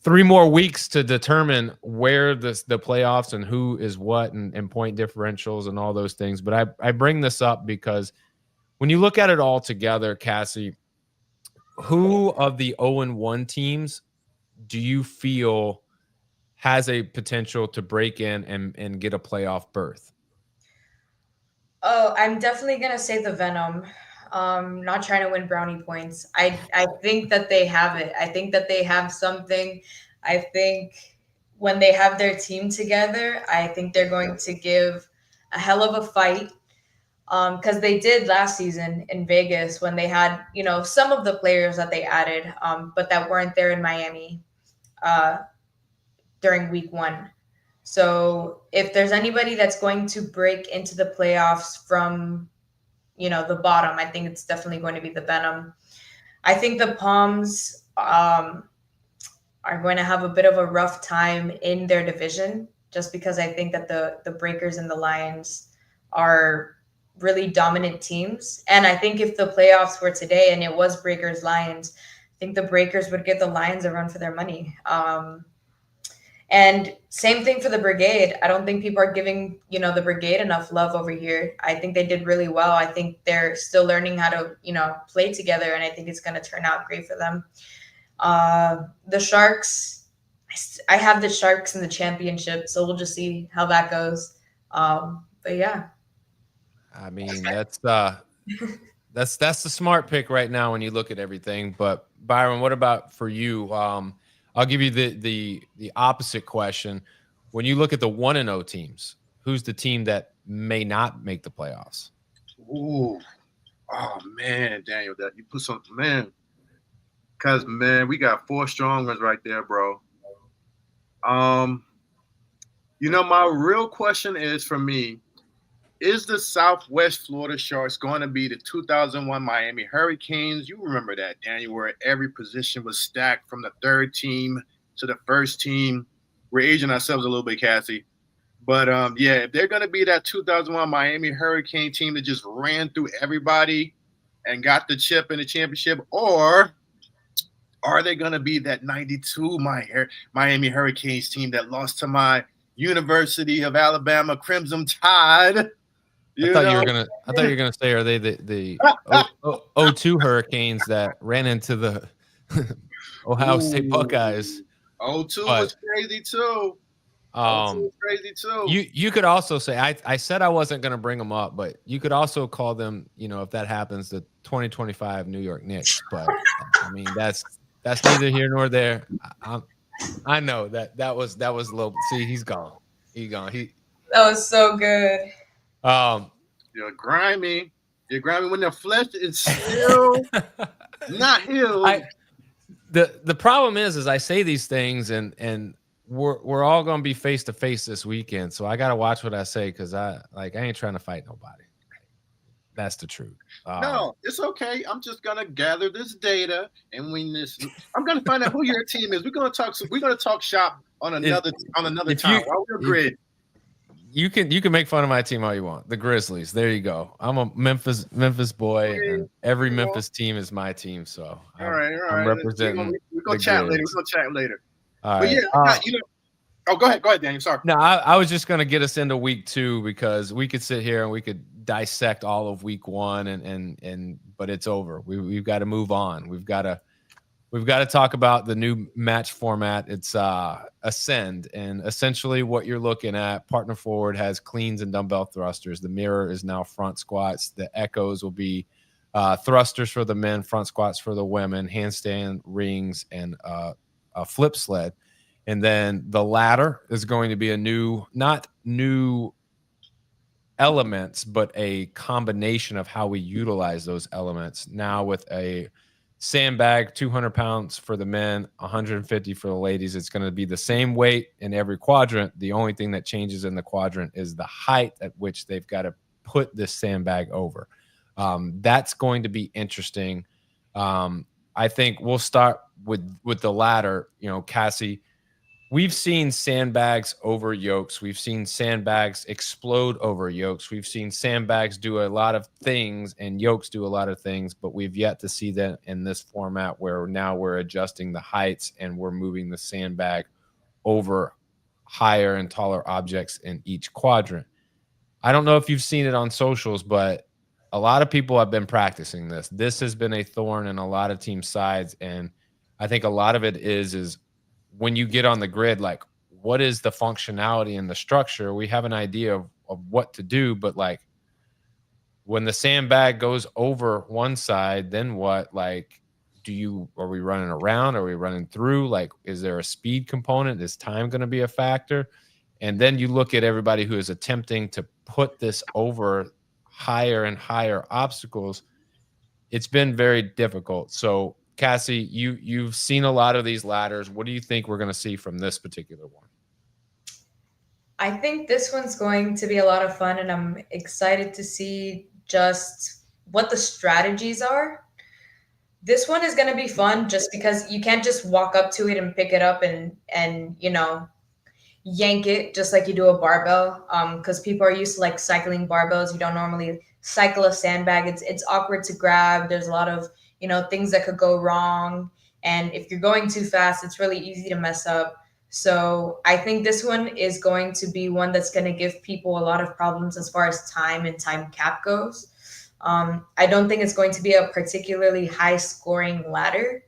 3 more weeks to determine where the playoffs and who is what and point differentials and all those things. But I bring this up because when you look at it all together, Cassie, who of the 0-1 teams do you feel has a potential to break in and get a playoff berth? Oh, I'm definitely going to say the Venom. Not trying to win brownie points. I think that they have it. I think that they have something. I think when they have their team together, I think they're going to give a hell of a fight. Because they did last season in Vegas when they had, some of the players that they added, but that weren't there in Miami during week 1. So if there's anybody that's going to break into the playoffs from, the bottom, I think it's definitely going to be the Venom. I think the Palms are going to have a bit of a rough time in their division, just because I think that the Breakers and the Lions are really dominant teams. And I think if the playoffs were today and it was Breakers Lions, I think the Breakers would give the Lions a run for their money. And same thing for the Brigade. I don't think people are giving, the Brigade enough love over here. I think they did really well. I think they're still learning how to, play together, and I think it's going to turn out great for them. The Sharks, I have the Sharks in the championship, so we'll just see how that goes. But yeah. I mean, that's the smart pick right now when you look at everything. But Byron, what about for you? I'll give you the opposite question. When you look at the 1-0 teams, who's the team that may not make the playoffs? Ooh, oh man, Daniel, that you put something, man. Because man, we got 4 strong ones right there, bro. My real question is for me. Is the Southwest Florida Sharks going to be the 2001 Miami Hurricanes? You remember that, Daniel, where every position was stacked from the 3rd team to the 1st team. We're aging ourselves a little bit, Cassie. But, if they're going to be that 2001 Miami Hurricane team that just ran through everybody and got the chip in the championship, or Are they going to be that 92 Miami Hurricanes team that lost to my University of Alabama Crimson Tide? I thought you were gonna say, are they the 02 Hurricanes that ran into the Ohio State Buckeyes? 02 was crazy too. 02 was crazy too. You could also say I said I wasn't gonna bring them up, but you could also call them, if that happens, the 2025 New York Knicks. But I mean that's neither here nor there. I know that was a little. See, he's gone. That was so good. You're grimy when the flesh is still not healed. The problem is I say these things and we're all gonna be face to face this weekend, so I gotta watch what I say because I ain't trying to fight nobody. That's the truth. No, it's okay. I'm just gonna gather this data, and I'm gonna find out who your team is. We're gonna talk shop on another time. While we're grid. You can make fun of my team all you want. The Grizzlies. There you go. I'm a Memphis boy, and every Memphis team is my team. So all right. I'm representing. We're gonna chat later. We're gonna chat later. All right. But yeah, go ahead, Daniel. Sorry. No, I was just gonna get us into week 2 because we could sit here and we could dissect all of week 1 and but it's over. We've got to move on. We've got to talk about the new match format. It's Ascend, and essentially what you're looking at, partner forward has cleans and dumbbell thrusters. The mirror is now front squats. The echoes will be thrusters for the men, front squats for the women, handstand, rings, and a flip sled. And then the ladder is going to be not new elements, but a combination of how we utilize those elements now with a sandbag, 200 pounds for the men, 150 for the ladies. It's going to be the same weight in every quadrant. The only thing that changes in the quadrant is the height at which they've got to put this sandbag over. That's going to be interesting. I think we'll start with the ladder. Cassie, we've seen sandbags over yokes. We've seen sandbags explode over yokes. We've seen sandbags do a lot of things and yokes do a lot of things, but we've yet to see that in this format where now we're adjusting the heights and we're moving the sandbag over higher and taller objects in each quadrant. I don't know if you've seen it on socials, but a lot of people have been practicing this. This has been a thorn in a lot of team sides, and I think a lot of it is when you get on the grid, like, what is the functionality and the structure? We have an idea of what to do, but like when the sandbag goes over one side, then what? Like, are we running around? Are we running through? Like, is there a speed component? Is time going to be a factor? And then you look at everybody who is attempting to put this over higher and higher obstacles. It's been very difficult. So Cassie, you've seen a lot of these ladders. What do you think we're going to see from this particular one? I think this one's going to be a lot of fun, and I'm excited to see just what the strategies are. This one is going to be fun just because you can't just walk up to it and pick it up and yank it just like you do a barbell, because people are used to like cycling barbells. You don't normally cycle a sandbag. It's awkward to grab. There's a lot of things that could go wrong. And if you're going too fast, it's really easy to mess up. So I think this one is going to be one that's going to give people a lot of problems as far as time and time cap goes. I don't think it's going to be a particularly high scoring ladder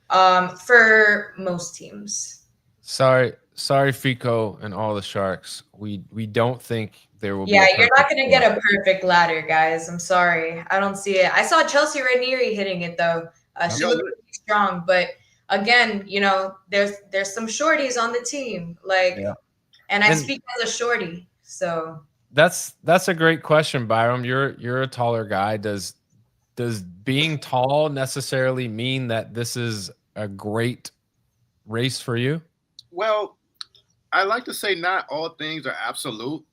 for most teams. Sorry, Fico and all the Sharks. We don't think there will be. Yeah, you're not going to get a perfect ladder, guys. I'm sorry. I don't see it. I saw Chelsea Ranieri hitting it, though. She looked really strong. But again, there's some shorties on the team. And I speak as a shorty. So that's a great question, Byram. You're a taller guy. Does being tall necessarily mean that this is a great race for you? Well, I like to say not all things are absolute,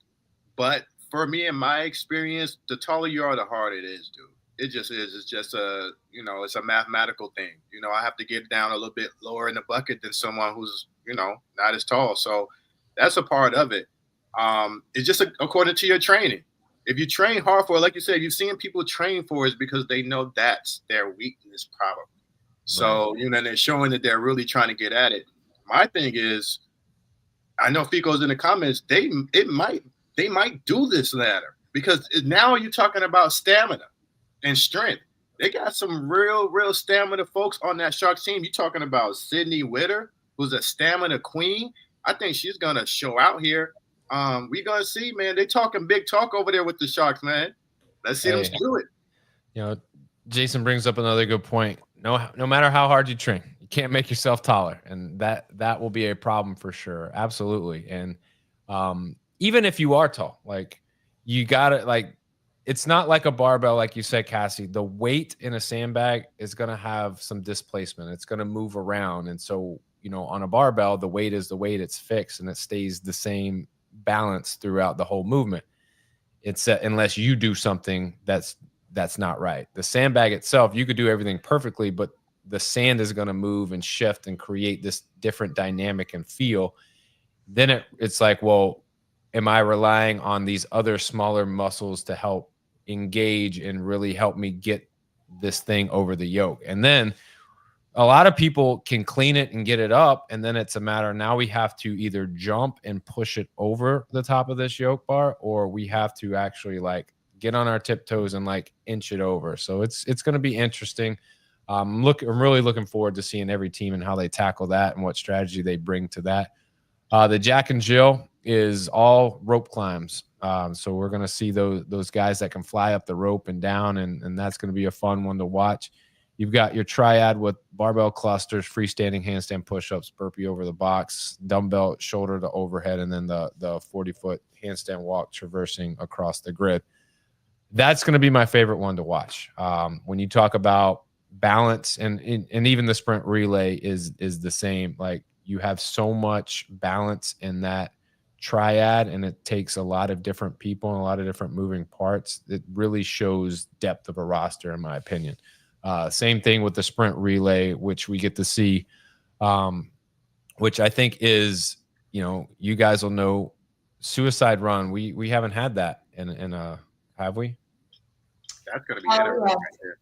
but for me, in my experience, the taller you are, the harder it is, dude. It just is. It's just it's a mathematical thing. I have to get down a little bit lower in the bucket than someone who's, not as tall. So that's a part of it. It's just according to your training. If you train hard for it, like you said, you've seen people train for it because they know that's their weakness, probably. So, they're showing that they're really trying to get at it. My thing is, I know Fico's in the comments, they might do this ladder because now you're talking about stamina and strength. They got some real stamina folks on that Sharks team. You're talking about Sydney Witter, who's a stamina queen. I think she's gonna show out here. We're gonna see, man. They talking big talk over there with the Sharks, man. Let's see them do it. Jason brings up another good point. No matter how hard you train, you can't make yourself taller, and that will be a problem for sure. Absolutely. And even if you are tall, like you gotta it's not like a barbell, like you said, Cassie. The weight in a sandbag is gonna have some displacement. It's gonna move around, and so on a barbell, the weight is the weight. It's fixed and it stays the same balance throughout the whole movement. It's unless you do something that's not right. The sandbag itself, you could do everything perfectly, but the sand is going to move and shift and create this different dynamic and feel. Then it's like, well, am I relying on these other smaller muscles to help engage and really help me get this thing over the yoke? And then a lot of people can clean it and get it up, and then it's a matter, now we have to either jump and push it over the top of this yoke bar, or we have to actually get on our tiptoes and inch it over. So it's going to be interesting. I'm really looking forward to seeing every team and how they tackle that and what strategy they bring to that. The Jack and Jill is all rope climbs. So we're going to see those guys that can fly up the rope and down, and that's going to be a fun one to watch. You've got your triad with barbell clusters, freestanding handstand push-ups, burpee over the box, dumbbell shoulder to overhead, and then the 40-foot handstand walk traversing across the grid. That's going to be my favorite one to watch. When you talk about balance, and even the sprint relay is the same. Like, you have so much balance in that triad, and it takes a lot of different people and a lot of different moving parts. It really shows depth of a roster, in my opinion. Same thing with the sprint relay, which we get to see, which I think is, you guys will know, suicide run. We haven't had that in have we? That's going to be interesting right there.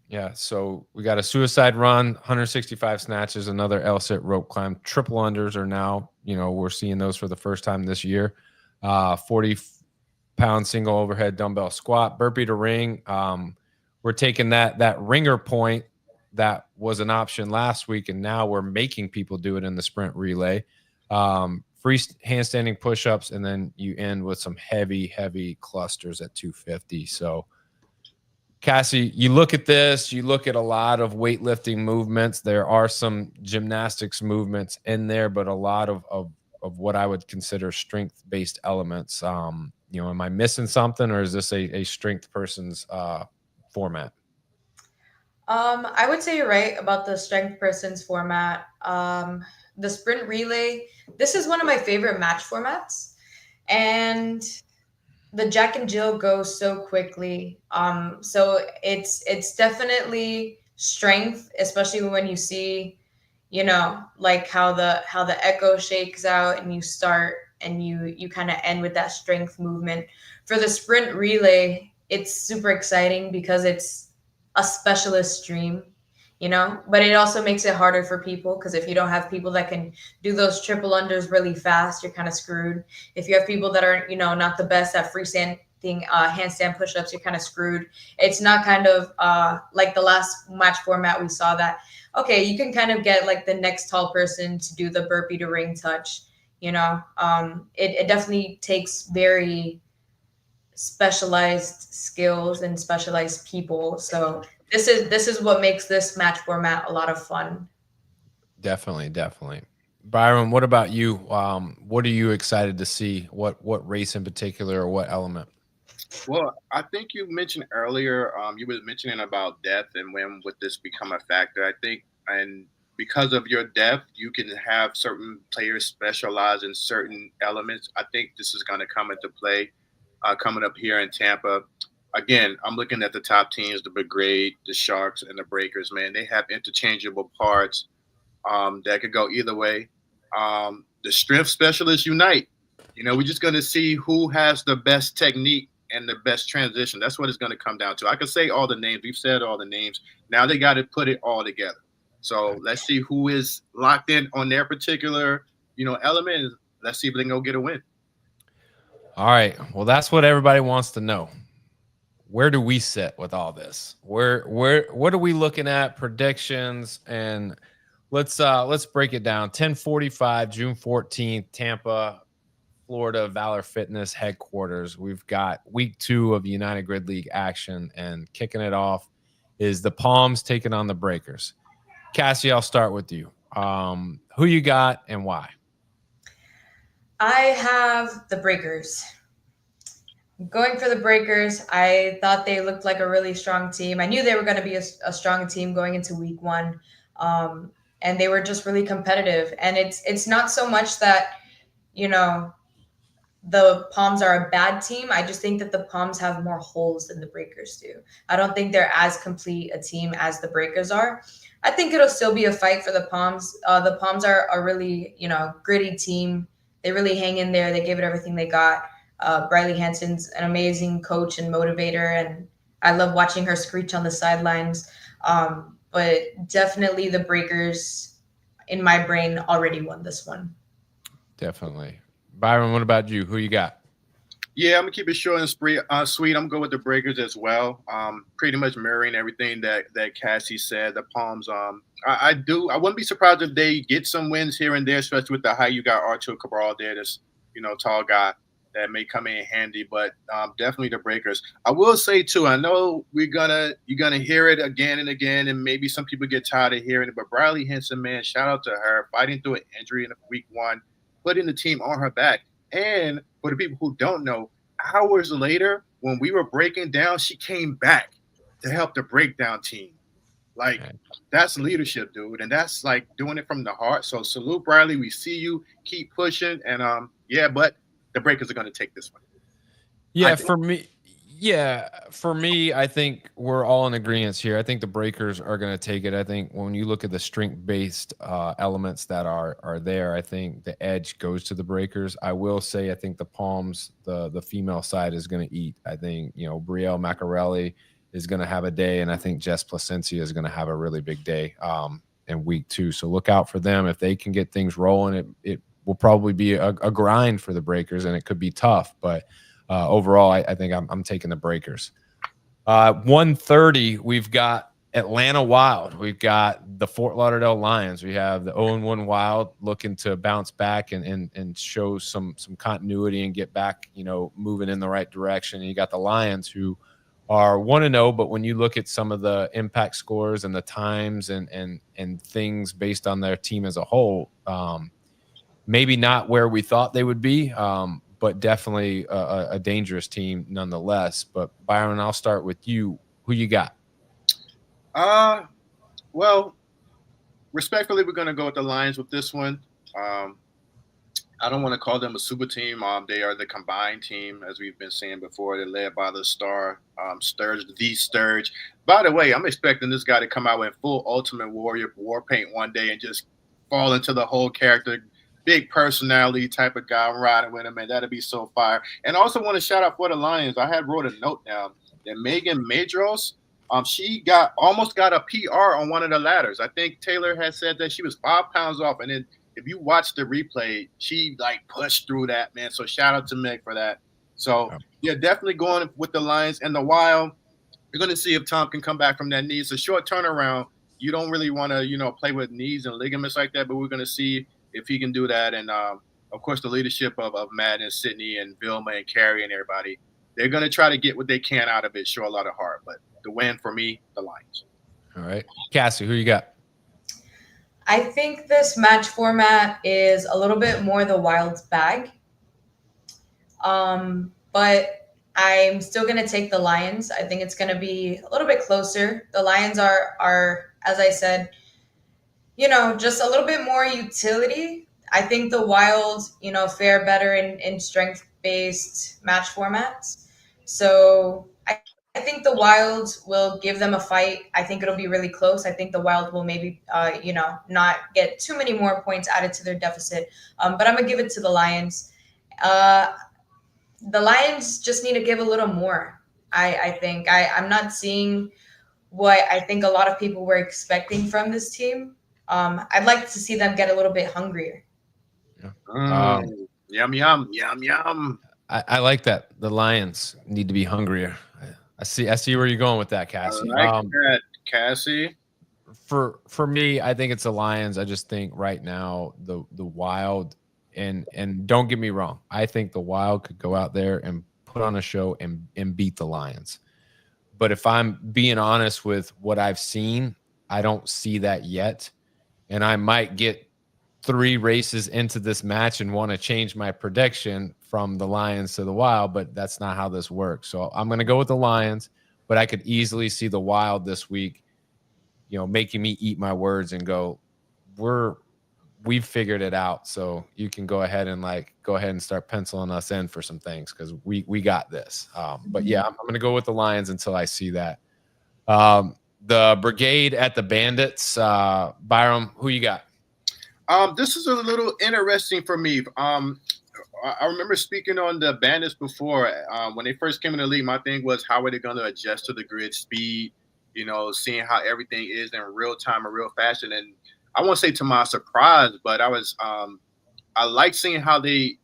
Yeah, so we got a suicide run, 165 snatches, another L-sit rope climb. Triple unders are now, we're seeing those for the first time this year. 40-pound single overhead dumbbell squat, burpee to ring. We're taking that ringer point that was an option last week, and now we're making people do it in the sprint relay. Free handstanding push-ups, and then you end with some heavy clusters at 250. So, Cassie, you look at this, you look at a lot of weightlifting movements. There are some gymnastics movements in there, but a lot of what I would consider strength-based elements. Am I missing something, or is this a strength person's format? I would say you're right about the strength person's format. The sprint relay, this is one of my favorite match formats, and the Jack and Jill goes so quickly. So it's definitely strength, especially when you see, like how the echo shakes out and you start and you kind of end with that strength movement. For the sprint relay, it's super exciting because it's a specialist stream, but it also makes it harder for people, because if you don't have people that can do those triple unders really fast, you're kind of screwed. If you have people that are, not the best at freestanding handstand push-ups, you're kind of screwed. It's not kind of like the last match format we saw that, okay, you can kind of get like the next tall person to do the burpee to ring touch. It definitely takes very specialized skills and specialized people. So this is what makes this match format a lot of fun. Definitely. Byron, what about you? What are you excited to see? What race in particular, or what element? Well, I think you mentioned earlier, you were mentioning about depth and when would this become a factor. I think, and because of your depth, you can have certain players specialize in certain elements. I think this is going to come into play coming up here in Tampa. Again, I'm looking at the top teams, the Brigade, the Sharks, and the Breakers, man. They have interchangeable parts that could go either way. The strength specialists unite. We're just going to see who has the best technique and the best transition. That's what it's going to come down to. I could say all the names. We've said all the names. Now they got to put it all together. So let's see who is locked in on their particular, element. Let's see if they can go get a win. All right. Well, that's what everybody wants to know. Where do we sit with all this? What are we looking at? Predictions, and let's break it down. 10:45, June 14th, Tampa, Florida, Valor Fitness headquarters. We've got week 2 of the United Grid League action, and kicking it off is the Palms taking on the Breakers. Cassie, I'll start with you. Who you got and why? I have the Breakers. Going for the Breakers, I thought they looked like a really strong team. I knew they were going to be a strong team going into week 1, and they were just really competitive. And it's not so much that you know the Palms are a bad team. I just think that the Palms have more holes than the Breakers do. I don't think they're as complete a team as the Breakers are. I think it'll still be a fight for the Palms. The Palms are a really, gritty team. They really hang in there. They gave it everything they got. Briley Hanson's an amazing coach and motivator, and I love watching her screech on the sidelines. But definitely the Breakers, in my brain, already won this one. Definitely. Byron, what about you? Who you got? Yeah, I'm gonna keep it short and sweet. I'm going with the Breakers as well. Pretty much mirroring everything that Cassie said. The Palms. I wouldn't be surprised if they get some wins here and there, especially with the how you got Artur Cabral there, this tall guy that may come in handy. But definitely the Breakers. I will say too. I know you're gonna hear it again and again, and maybe some people get tired of hearing it. But Briley Henson, man, shout out to her fighting through an injury in week 1, putting the team on her back. And for the people who don't know, hours later, when we were breaking down, she came back to help the breakdown team. Like, that's leadership, dude. And that's like doing it from the heart. So salute, Briley. We see you. Keep pushing. And but the Breakers are going to take this one. For me, I think we're all in agreement here. I think the Breakers are going to take it. I think when you look at the strength-based elements that are there, I think the edge goes to the Breakers. I will say I think the Palms, the female side, is going to eat. I think Brielle Macarelli is going to have a day, and I think Jess Placencia is going to have a really big day in week 2. So look out for them. If they can get things rolling, it will probably be a grind for the Breakers, and it could be tough, but overall, I think I'm taking the Breakers. 1:30, we've got Atlanta Wild. We've got the Fort Lauderdale Lions. We have the 0-1 Wild looking to bounce back and show some continuity and get back, moving in the right direction. And you got the Lions, who are 1-0, but when you look at some of the impact scores and the times and things based on their team as a whole, maybe not where we thought they would be. But definitely a dangerous team nonetheless. But Byron, I'll start with you. Who you got? Well, respectfully, we're going to go with the Lions with this one. I don't want to call them a super team. They are the combined team, as we've been saying before. They're led by the star, Sturge, the Sturge. By the way, I'm expecting this guy to come out in full Ultimate Warrior war paint one day and just fall into the whole character. Big personality type of guy. I'm riding with him, and that'll be so fire. And I also want to shout out for the Lions. I had wrote a note down that Megan Madros, she almost got a PR on one of the ladders. I think Taylor had said that she was 5 pounds off, and then if you watch the replay, she pushed through that, man. So shout out to Meg for that. So yeah, definitely going with the Lions and the Wild. You're going to see if Tom can come back from that knee. It's a short turnaround. You don't really want to, play with knees and ligaments like that, but we're going to see if he can do that. And, of course, the leadership of Matt and Sydney and Vilma and Carrie and everybody, they're going to try to get what they can out of it, show a lot of heart. But the win for me, the Lions. All right. Cassie, who you got? I think this match format is a little bit more the Wild's bag. But I'm still going to take the Lions. I think it's going to be a little bit closer. The Lions are, as I said, just a little bit more utility. I think the Wild, fare better in strength-based match formats. So I think the Wild will give them a fight. I think it'll be really close. I think the Wild will maybe, not get too many more points added to their deficit. But I'm going to give it to the Lions. The Lions just need to give a little more. I think I'm not seeing what I think a lot of people were expecting from this team. I'd like to see them get a little bit hungrier. Yeah. Yum, yum, yum, yum. I like that. The Lions need to be hungrier. I see where you're going with that, I Cassie. like that, Cassie. For me, I think it's the Lions. I just think right now the Wild, and don't get me wrong, I think the Wild could go out there and put on a show and beat the Lions. But if I'm being honest with what I've seen, I don't see that yet. And I might get 3 races into this match and want to change my prediction from the Lions to the Wild, but that's not how this works. So I'm going to go with the Lions, but I could easily see the Wild this week, making me eat my words and go, we've figured it out. So you can go ahead and start penciling us in for some things, because we got this. But yeah, I'm going to go with the Lions until I see that. The Brigade at the Bandits. Byram, who you got? This is a little interesting for me. I remember speaking on the Bandits before. When they first came in the league, my thing was, how are they going to adjust to the grid speed? Seeing how everything is in real time and real fashion. And I won't say to my surprise, but I like seeing how the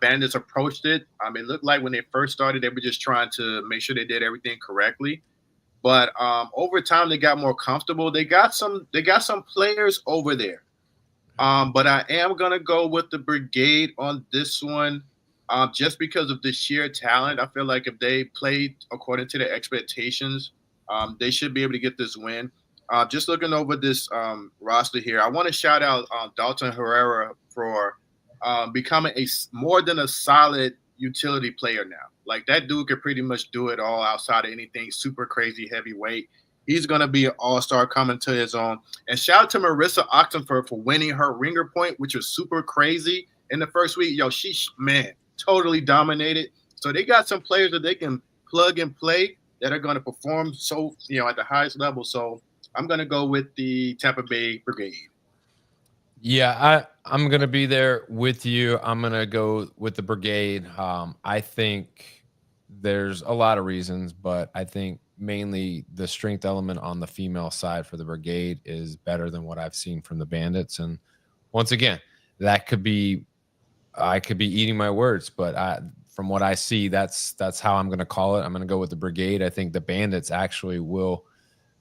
Bandits approached it. It looked like when they first started, they were just trying to make sure they did everything correctly. But over time, they got more comfortable. They got some players over there. But I am gonna go with the Brigade on this one, just because of the sheer talent. I feel like if they played according to their expectations, they should be able to get this win. Just looking over this roster here, I want to shout out Dalton Herrera for becoming more than a solid utility player now. Like, that dude could pretty much do it all outside of anything super crazy heavyweight. He's going to be an all-star coming to his own. And shout out to Marissa Oxenford for winning her ringer point, which was super crazy in the first week. Yo, she, totally dominated. So they got some players that they can plug and play that are going to perform at the highest level. So I'm going to go with the Tampa Bay Brigade. Yeah, I'm going to be there with you. I'm going to go with the Brigade. I think there's a lot of reasons, but I think mainly the strength element on the female side for the Brigade is better than what I've seen from the Bandits. And once again, that could be, I could be eating my words, but from what I see, that's how I'm going to call it. I'm going to go with the Brigade. I think the Bandits actually will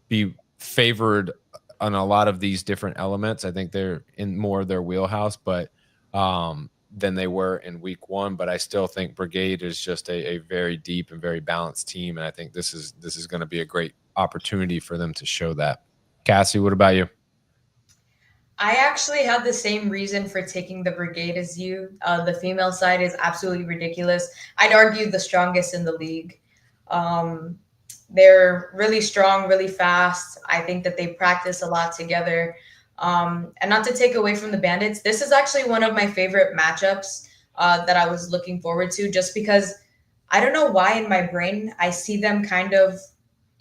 be favored on a lot of these different elements. I think they're in more of their wheelhouse, but than they were in week 1. But I still think Brigade is just a very deep and very balanced team, and I think this is going to be a great opportunity for them to show that. Cassie, what about you? I actually had the same reason for taking the Brigade as you. The female side is absolutely ridiculous. I'd argue the strongest in the league. They're really strong, really fast. I think that they practice a lot together. And not to take away from the Bandits, this is actually one of my favorite matchups that I was looking forward to, just because I don't know why in my brain I see them kind of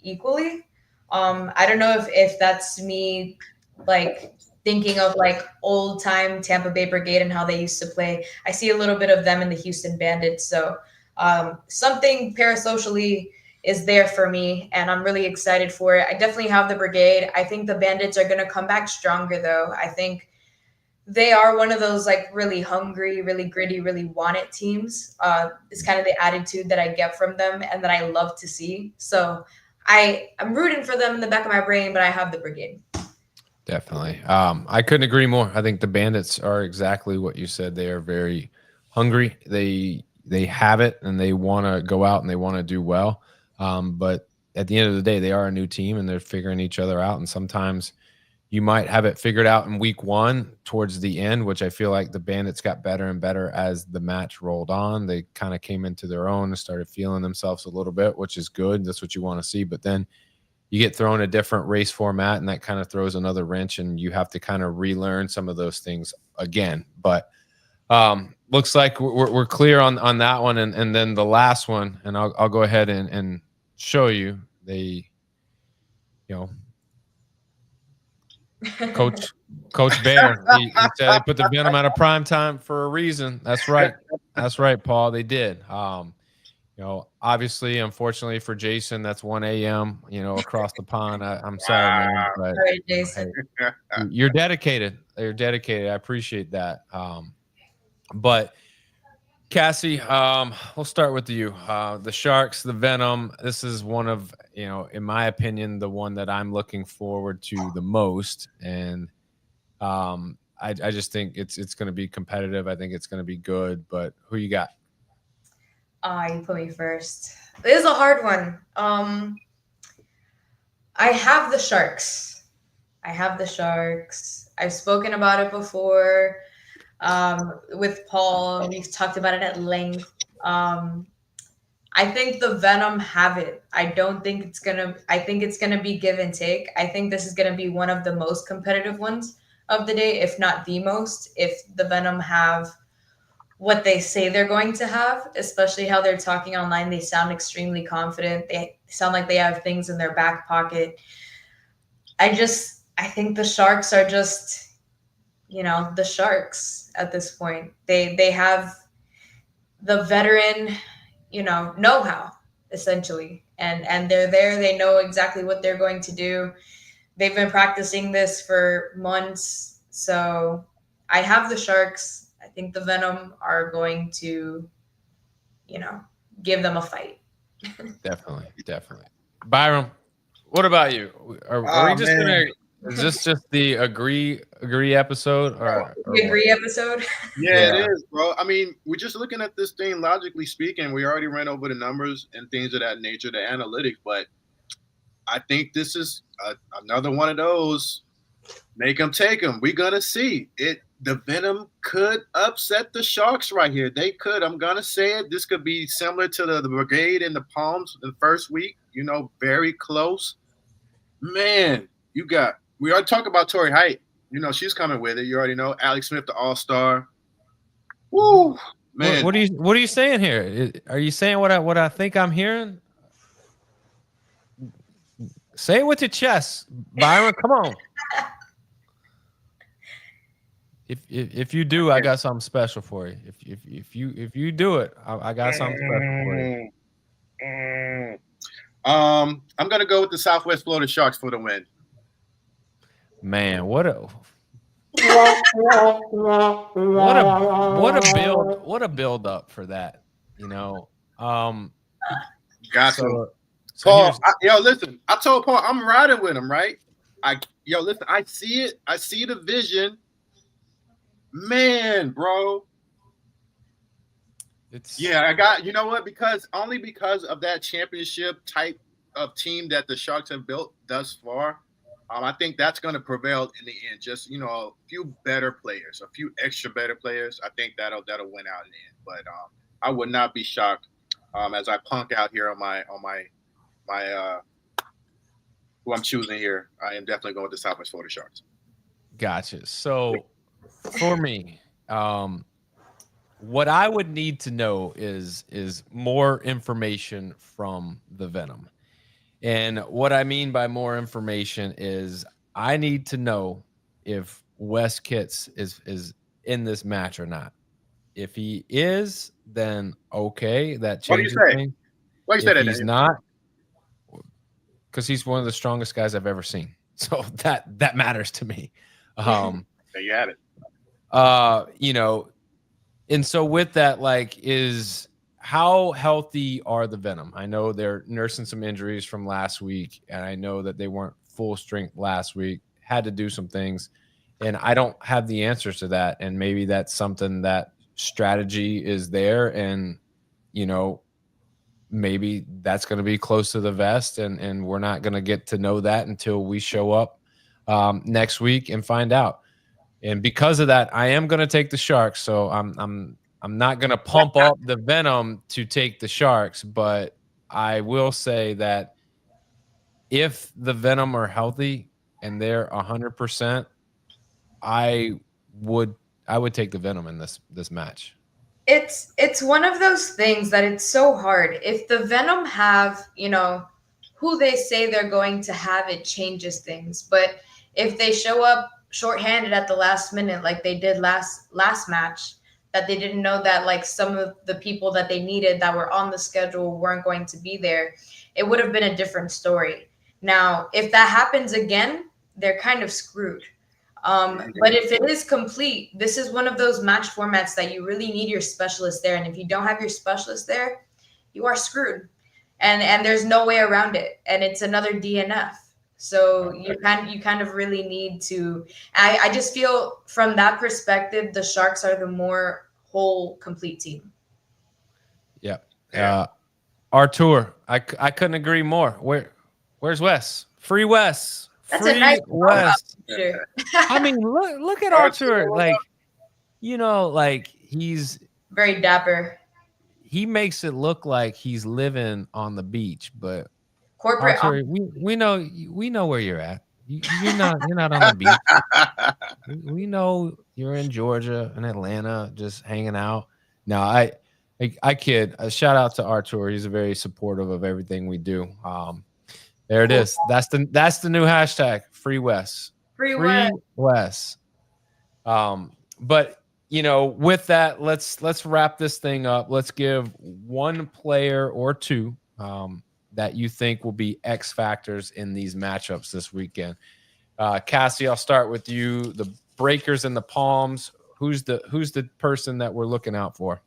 equally. I don't know if that's me like thinking of like old time Tampa Bay Brigade and how they used to play. I see a little bit of them in the Houston Bandits. So something parasocially is there for me, and I'm really excited for it. I definitely have the Brigade. I think the Bandits are going to come back stronger, though. I think they are one of those like really hungry, really gritty, really want it teams. It's kind of the attitude that I get from them and that I love to see. So I'm rooting for them in the back of my brain, but I have the Brigade. Definitely. I couldn't agree more. I think the Bandits are exactly what you said. They are very hungry. They have it, and they want to go out and they want to do well. But at the end of the day, they are a new team and they're figuring each other out. And sometimes you might have it figured out in week 1 towards the end, which I feel like the Bandits got better and better as the match rolled on. They kind of came into their own and started feeling themselves a little bit, which is good. That's what you want to see. But then you get thrown a different race format, and that kind of throws another wrench, and you have to kind of relearn some of those things again. But looks like we're clear on that one. And then the last one, and I'll go ahead and show you. Coach Bear, he said they put the Venom out of prime time for a reason. That's right, Paul. They did. Obviously, unfortunately for Jason, that's 1 a.m., across the pond. I'm sorry, man, but All right, Jason. hey, you're dedicated. You're dedicated. I appreciate that. But Cassie, we'll start with you. The Sharks, the Venom. This is one of, in my opinion, the one that I'm looking forward to the most. And I just think it's going to be competitive. I think it's going to be good. But who you got? You put me first. This is a hard one. I have the Sharks. I've spoken about it before with Paul. We've talked about it at length. I think the Venom have it. I think it's gonna be give and take. I think this is gonna be one of the most competitive ones of the day, if not the most, if the Venom have what they say they're going to have, especially how they're talking online. They sound extremely confident. They sound like they have things in their back pocket. I think the Sharks are just, the Sharks at this point. They have the veteran, know-how essentially. And they're there, they know exactly what they're going to do. They've been practicing this for months. So I have the Sharks. I think the Venom are going to, give them a fight. Definitely. Byram, what about you? Are we just man. is this just the agree episode or The what? agree episode. Yeah, it Yeah. is, bro. I mean, we're just looking at this thing logically speaking. We already ran over the numbers and things of that nature, the analytics, but I think this is another one of those. Make them take them. We're gonna see it. The Venom could upset the Sharks right here. They could. I'm gonna say it. This could be similar to the Brigade and the Palms the first week. Very close. Man, we already talked about Tori Height. She's coming with it. You already know. Alex Smith, the All-Star. Woo, man. What are you saying here? Are you saying what I think I'm hearing? Say it with your chest, Byron. Come on. If you do, I got something special for you. If you do it, I got something special for you. I'm gonna go with the Southwest Florida Sharks for the win. Man, what a build up for that. Got So, to. so Paul, here's listen. I told Paul I'm riding with him, right? Listen. I see it. I see the vision. Man, bro. I got. You know what? Because of that championship type of team that the Sharks have built thus far. I think that's going to prevail in the end. Just a few better players, a few extra better players. I think that'll win out in the end. But I would not be shocked as I punk out here on my who I'm choosing here. I am definitely going with the Southwest Florida Sharks. Gotcha. So for me, what I would need to know is more information from the Venom. And what I mean by more information is I need to know if Wes Kitts is in this match or not. If he is, then okay, that changes things. Why do you say that? He's not, because he's one of the strongest guys I've ever seen. So that matters to me. There you have it. And so with that, is how healthy are the Venom? I know they're nursing some injuries from last week, and I know that they weren't full strength last week, had to do some things, and I don't have the answers to that. And maybe that's something that strategy is there, and maybe that's going to be close to the vest, and we're not going to get to know that until we show up next week and find out. And because of that, I am going to take the Sharks. So I'm not going to pump up the Venom to take the Sharks, but I will say that if the Venom are healthy and they're 100%, I would take the Venom in this match. It's one of those things that it's so hard. If the Venom have, who they say they're going to have, it changes things. But if they show up shorthanded at the last minute like they did last match, that they didn't know that like some of the people that they needed that were on the schedule weren't going to be there, it would have been a different story. Now, if that happens again, they're kind of screwed. But if it is complete, this is one of those match formats that you really need your specialist there. And if you don't have your specialist there, you are screwed. And there's no way around it. And it's another DNF. So you kind of really need to. I just feel from that perspective, the Sharks are the more whole, complete team. Yeah. Artur, I couldn't agree more. Where's Wes? Free Wes. That's Free a nice Wes. Sure. I mean, look at Artur. Like, like he's Very dapper. He makes it look like he's living on the beach, but Corporate. Artur, we know where you're at. You're not on the beach. We know you're in Georgia and Atlanta, just hanging out. No, I kid. A shout out to Artur. He's very supportive of everything we do. There it is. That's the new hashtag. Free Wes. Free Wes. But with that, let's wrap this thing up. Let's give one player or two that you think will be X factors in these matchups this weekend. Cassie, I'll start with you. The Breakers and the Palms. Who's the person that we're looking out for?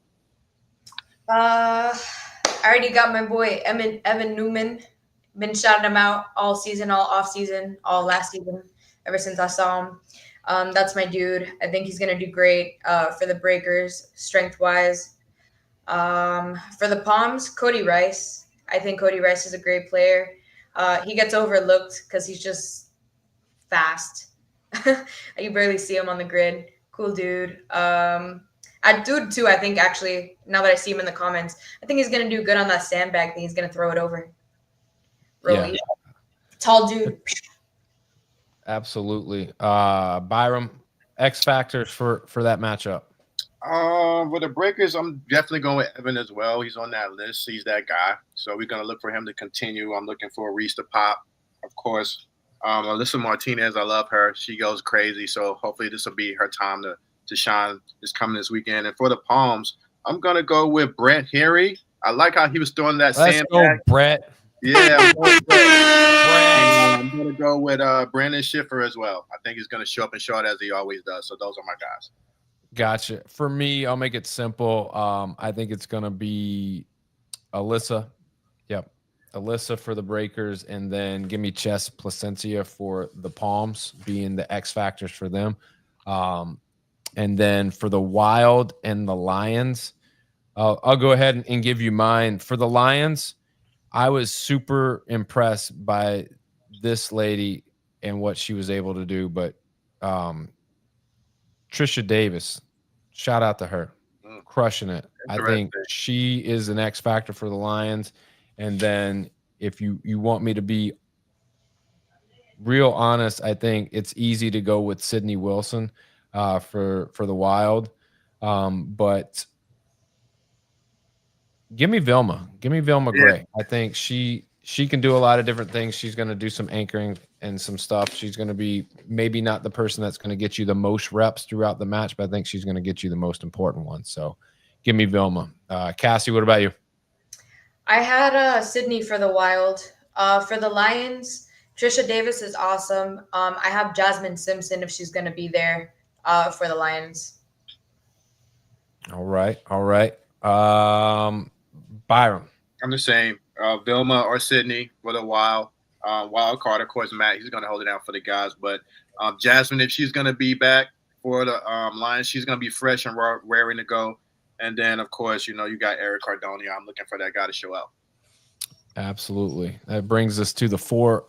I already got my boy Evan Newman. Been shouting him out all season, all off season, all last season, ever since I saw him. That's my dude. I think he's gonna do great for the Breakers, strength wise. For the Palms, Cody Rice. I think Cody Rice is a great player. He gets overlooked because he's just fast. You barely see him on the grid. Cool dude. Dude too, I think actually, now that I see him in the comments, I think he's gonna do good on that sandbag thing. He's gonna throw it over. Really tall dude. Absolutely. Byram, X factors for that matchup. With the Breakers, I'm definitely going with Evan as well. He's on that list. He's that guy. So we're going to look for him to continue. I'm looking for Reese to pop, of course. Alyssa Martinez, I love her. She goes crazy. So hopefully this will be her time to shine this coming this weekend. And for the Palms, I'm going to go with Brett Harry. I like how he was throwing that sandbag. Let's go, Brett. Yeah, I'm going to go with Brandon Schiffer as well. I think he's going to show up and show out as he always does. So those are my guys. Gotcha. For me, I'll make it simple. I think it's going to be Alyssa. Yep. Alyssa for the Breakers, and then give me Chess Placencia for the Palms, being the X factors for them. And then for the Wild and the Lions, I'll go ahead and give you mine. For the Lions, I was super impressed by this lady and what she was able to do. But Trisha Davis, shout out to her, crushing it. I think she is an X factor for the Lions. And then if you want me to be real honest, I think it's easy to go with Sydney Wilson for the Wild. But give me Vilma. Give me Vilma Gray. I think she can do a lot of different things. She's going to do some anchoring and some stuff. She's going to be maybe not the person that's going to get you the most reps throughout the match, but I think she's going to get you the most important one. So give me Vilma. Cassie, what about you? I had Sydney for the Wild. For the Lions, Trisha Davis is awesome. I have Jasmine Simpson if she's going to be there for the Lions. All right. Byron. I'm the same. Vilma or Sydney for the Wild. Wild card, of course, Matt, he's going to hold it down for the guys. But Jasmine, if she's going to be back for the Lions, she's going to be fresh and raring to go. And then, of course, you got Eric Cardonia. I'm looking for that guy to show out. Absolutely. That brings us to the 4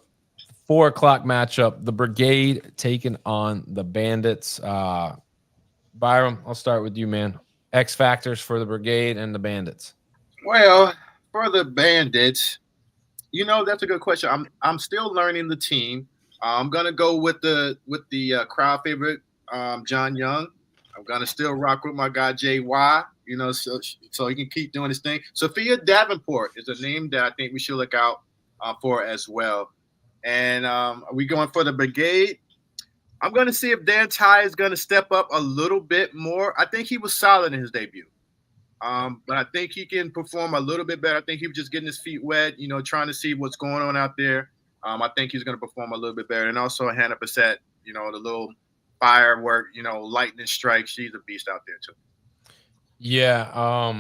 o'clock matchup. The Brigade taking on the Bandits. Byram, I'll start with you, man. X factors for the Brigade and the Bandits. Well, for the Bandits, that's a good question. I'm still learning the team. I'm gonna go with the crowd favorite, John Young. I'm gonna still rock with my guy JY. So he can keep doing his thing. Sophia Davenport is a name that I think we should look out for as well. And are we going for the Brigade? I'm going to see if Dan Ty is going to step up a little bit more. I think he was solid in his debut. But I think he can perform a little bit better. I think he was just getting his feet wet, trying to see what's going on out there. I think he's going to perform a little bit better. And also Hannah Bissett, the little firework, lightning strike. She's a beast out there too. Yeah.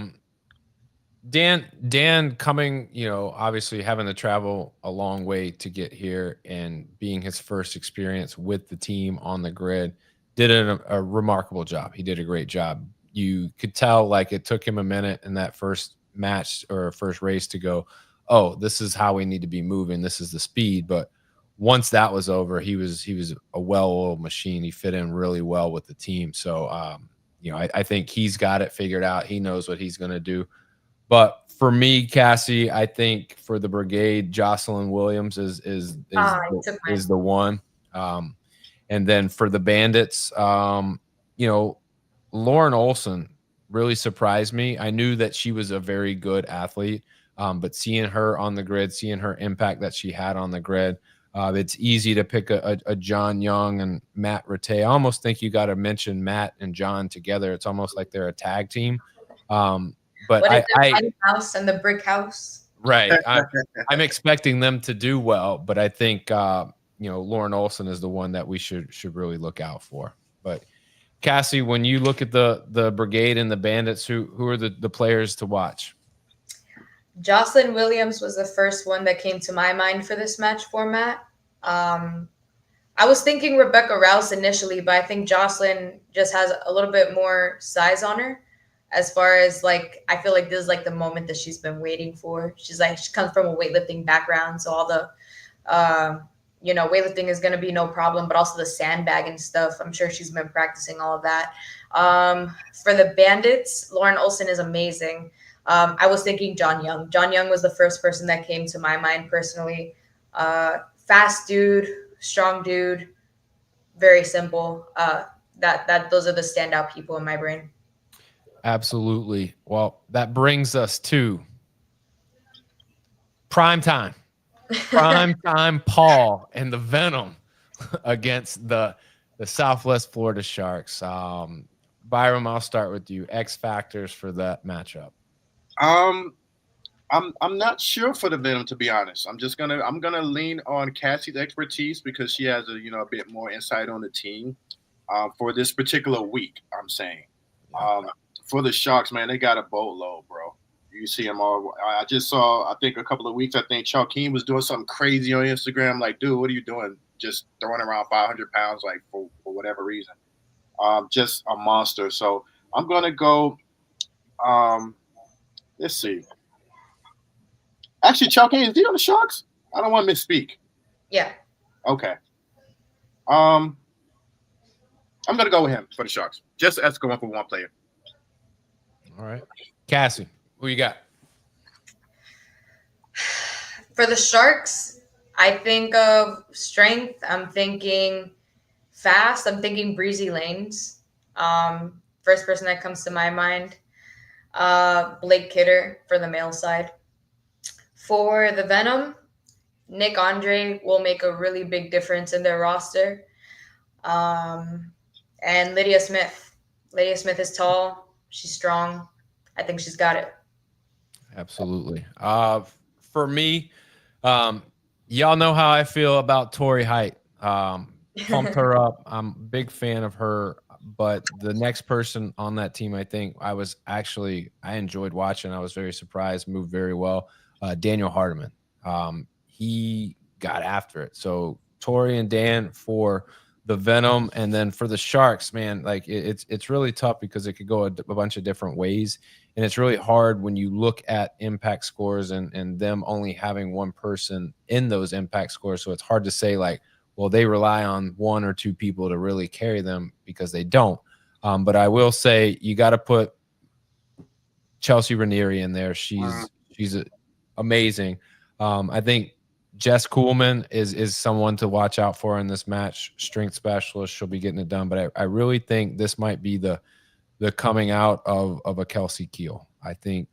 Dan coming, obviously having to travel a long way to get here and being his first experience with the team on the grid, did a remarkable job. He did a great job. You could tell like it took him a minute in that first match or first race to go, oh, this is how we need to be moving. This is the speed. But once that was over, he was a well-oiled machine. He fit in really well with the team. So, I think he's got it figured out. He knows what he's going to do. But for me, Cassie, I think for the brigade, Jocelyn Williams is the one. And then for the Bandits, Lauren Olson really surprised me. I knew that she was a very good athlete, but seeing her on the grid, seeing her impact that she had on the grid, it's easy to pick a John Young and Matt Rattay. I almost think you got to mention Matt and John together. It's almost like they're a tag team. But the house and the brick house. Right. I'm expecting them to do well, but I think Lauren Olson is the one that we should really look out for. But Cassie, when you look at the brigade and the Bandits, who are the players to watch? Jocelyn Williams was the first one that came to my mind for this match format. I was thinking Rebecca Rouse initially, but I think Jocelyn just has a little bit more size on her. As far as I feel like this is the moment that she's been waiting for. She comes from a weightlifting background, so all the, weightlifting is going to be no problem, but also the sandbag and stuff. I'm sure she's been practicing all of that. For the Bandits, Lauren Olson is amazing. I was thinking John Young. John Young was the first person that came to my mind personally. Fast dude, strong dude, very simple. Those are the standout people in my brain. Absolutely. Well, that brings us to prime time. Prime time Paul and the Venom against the Southwest Florida Sharks. Byram, I'll start with you. X factors for that matchup. I'm not sure for the Venom, to be honest. I'm gonna lean on Cassie's expertise because she has a bit more insight on the team for this particular week. I'm saying. For the Sharks, man, they got a boatload, bro. You see them all. I just saw, I think a couple of weeks, I think Chalkeen was doing something crazy on Instagram. Like, dude, what are you doing? Just throwing around 500 pounds, for whatever reason. Just a monster. So I'm going to go, let's see. Actually, Chalkeen, is he on the Sharks? I don't want to misspeak. Yeah. Okay. I'm going to go with him for the Sharks. Just as going for one player. All right. Cassie, who you got? For the Sharks, I think of strength. I'm thinking fast. I'm thinking breezy lanes. First person that comes to my mind, Blake Kidder for the male side. For the Venom, Nick Andre will make a really big difference in their roster. And Lydia Smith. Lydia Smith is tall. She's strong. I think she's got it. Absolutely. For me, y'all know how I feel about Tori Height. Pumped her up. I'm a big fan of her. But the next person on that team, I think I enjoyed watching. I was very surprised, moved very well. Daniel Hardiman. He got after it. So Tori and Dan for the Venom, and then for the Sharks, man, it's really tough because it could go a bunch of different ways, and it's really hard when you look at impact scores and them only having one person in those impact scores. So it's hard to say well, they rely on one or two people to really carry them because they don't. But I will say you got to put Chelsea Ranieri in there. She's amazing. I think Jess Kuhlman is someone to watch out for in this match. Strength specialist, she'll be getting it done. But I really think this might be the coming out of a Kelsey Keel. I think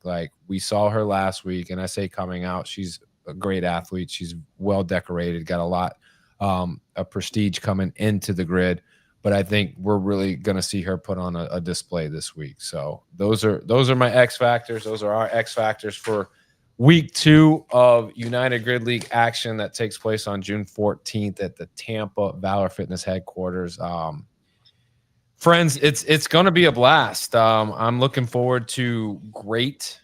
we saw her last week, and I say coming out, she's a great athlete. She's well decorated, got a lot a prestige coming into the grid. But I think we're really going to see her put on a display this week. So those are my X factors. Those are our X factors for week 2 of United Grid League action that takes place on June 14th at the Tampa Valor Fitness headquarters. Friends, it's going to be a blast. I'm looking forward to great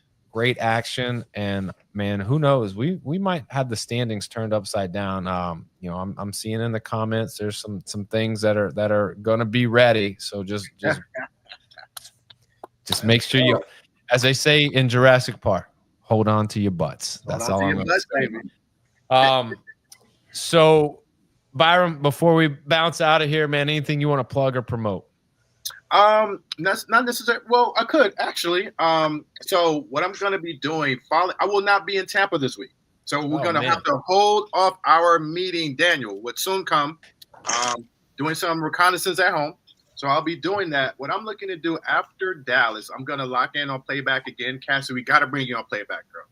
action, and man, who knows? We might have the standings turned upside down. I'm seeing in the comments there's some things that are going to be ready. So just make sure you, as they say in Jurassic Park, hold on to your butts. That's all I'm going to say. So Byron, before we bounce out of here, man, anything you want to plug or promote? That's not necessarily. Well, I could actually. So what I'm going to be doing, I will not be in Tampa this week. So we're going to have to hold off our meeting, Daniel, would soon come. Doing some reconnaissance at home. So I'll be doing that. What I'm looking to do after Dallas, I'm going to lock in on playback again. Cassie, we got to bring you on playback, girl.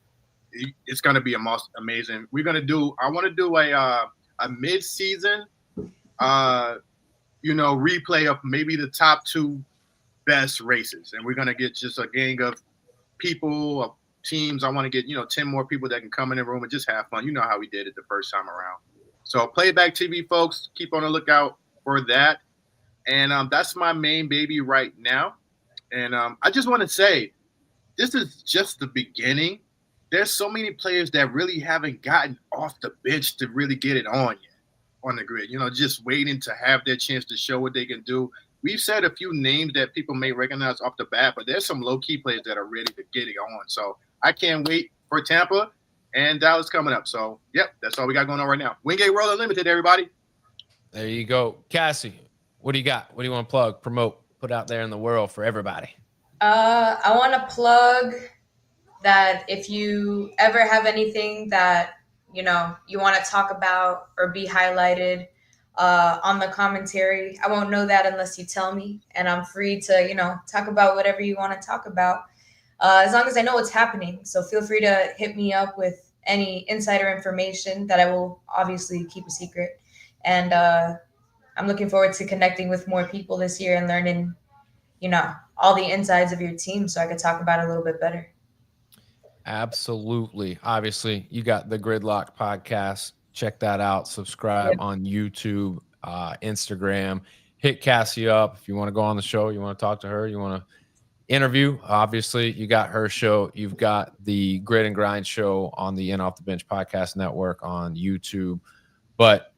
It's going to be amazing. I want to do a mid-season, replay of maybe the top 2 best races. And we're going to get just a gang of people, of teams. I want to get, 10 more people that can come in the room and just have fun. You know how we did it the first time around. So Playback TV, folks, keep on the lookout for that. And that's my main baby right now. And I just want to say, this is just the beginning. There's so many players that really haven't gotten off the bench to really get it on yet. On the grid, just waiting to have their chance to show what they can do. We've said a few names that people may recognize off the bat, but there's some low-key players that are ready to get it on. So I can't wait for Tampa and Dallas coming up. So, yep, that's all we got going on right now. Wingate World Unlimited, everybody. There you go. Cassie, what do you got? What do you want to plug, promote, put out there in the world for everybody? I want to plug that if you ever have anything that you want to talk about or be highlighted on the commentary, I won't know that unless you tell me, and I'm free to, talk about whatever you want to talk about, as long as I know what's happening. So feel free to hit me up with any insider information that I will obviously keep a secret. And I'm looking forward to connecting with more people this year and learning, all the insides of your team so I could talk about it a little bit better. Absolutely. Obviously, you got the Gridlock podcast. Check that out. Subscribe on YouTube, Instagram. Hit Cassie up if you want to go on the show. You want to talk to her. You want to interview. Obviously, you got her show. You've got the Grid and Grind show on the In Off the Bench podcast network on YouTube. But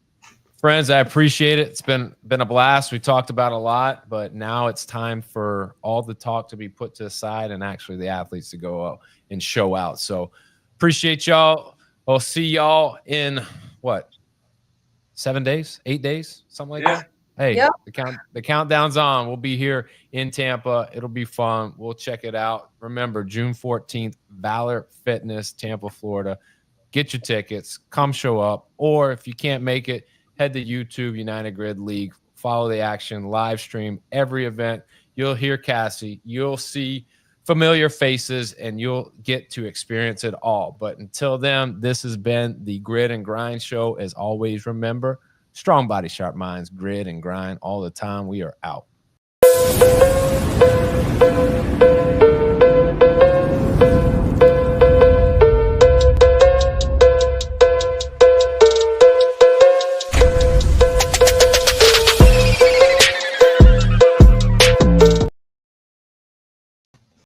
friends, I appreciate it. It's been a blast. We talked about a lot, but now it's time for all the talk to be put to the side and actually the athletes to go out and show out. So appreciate y'all. I'll see y'all in 7 days, 8 days, something like that. Hey, the countdown's on. We'll be here in Tampa. It'll be fun. We'll check it out. Remember, June 14th, Valor Fitness, Tampa, Florida. Get your tickets. Come show up. Or if you can't make it, head to YouTube, United Grid League. Follow the action, live stream every event. You'll hear Cassie. You'll see familiar faces, and you'll get to experience it all. But until then, this has been the Grid and Grind show. As always, remember, strong body, sharp minds, grid and grind all the time. We are out.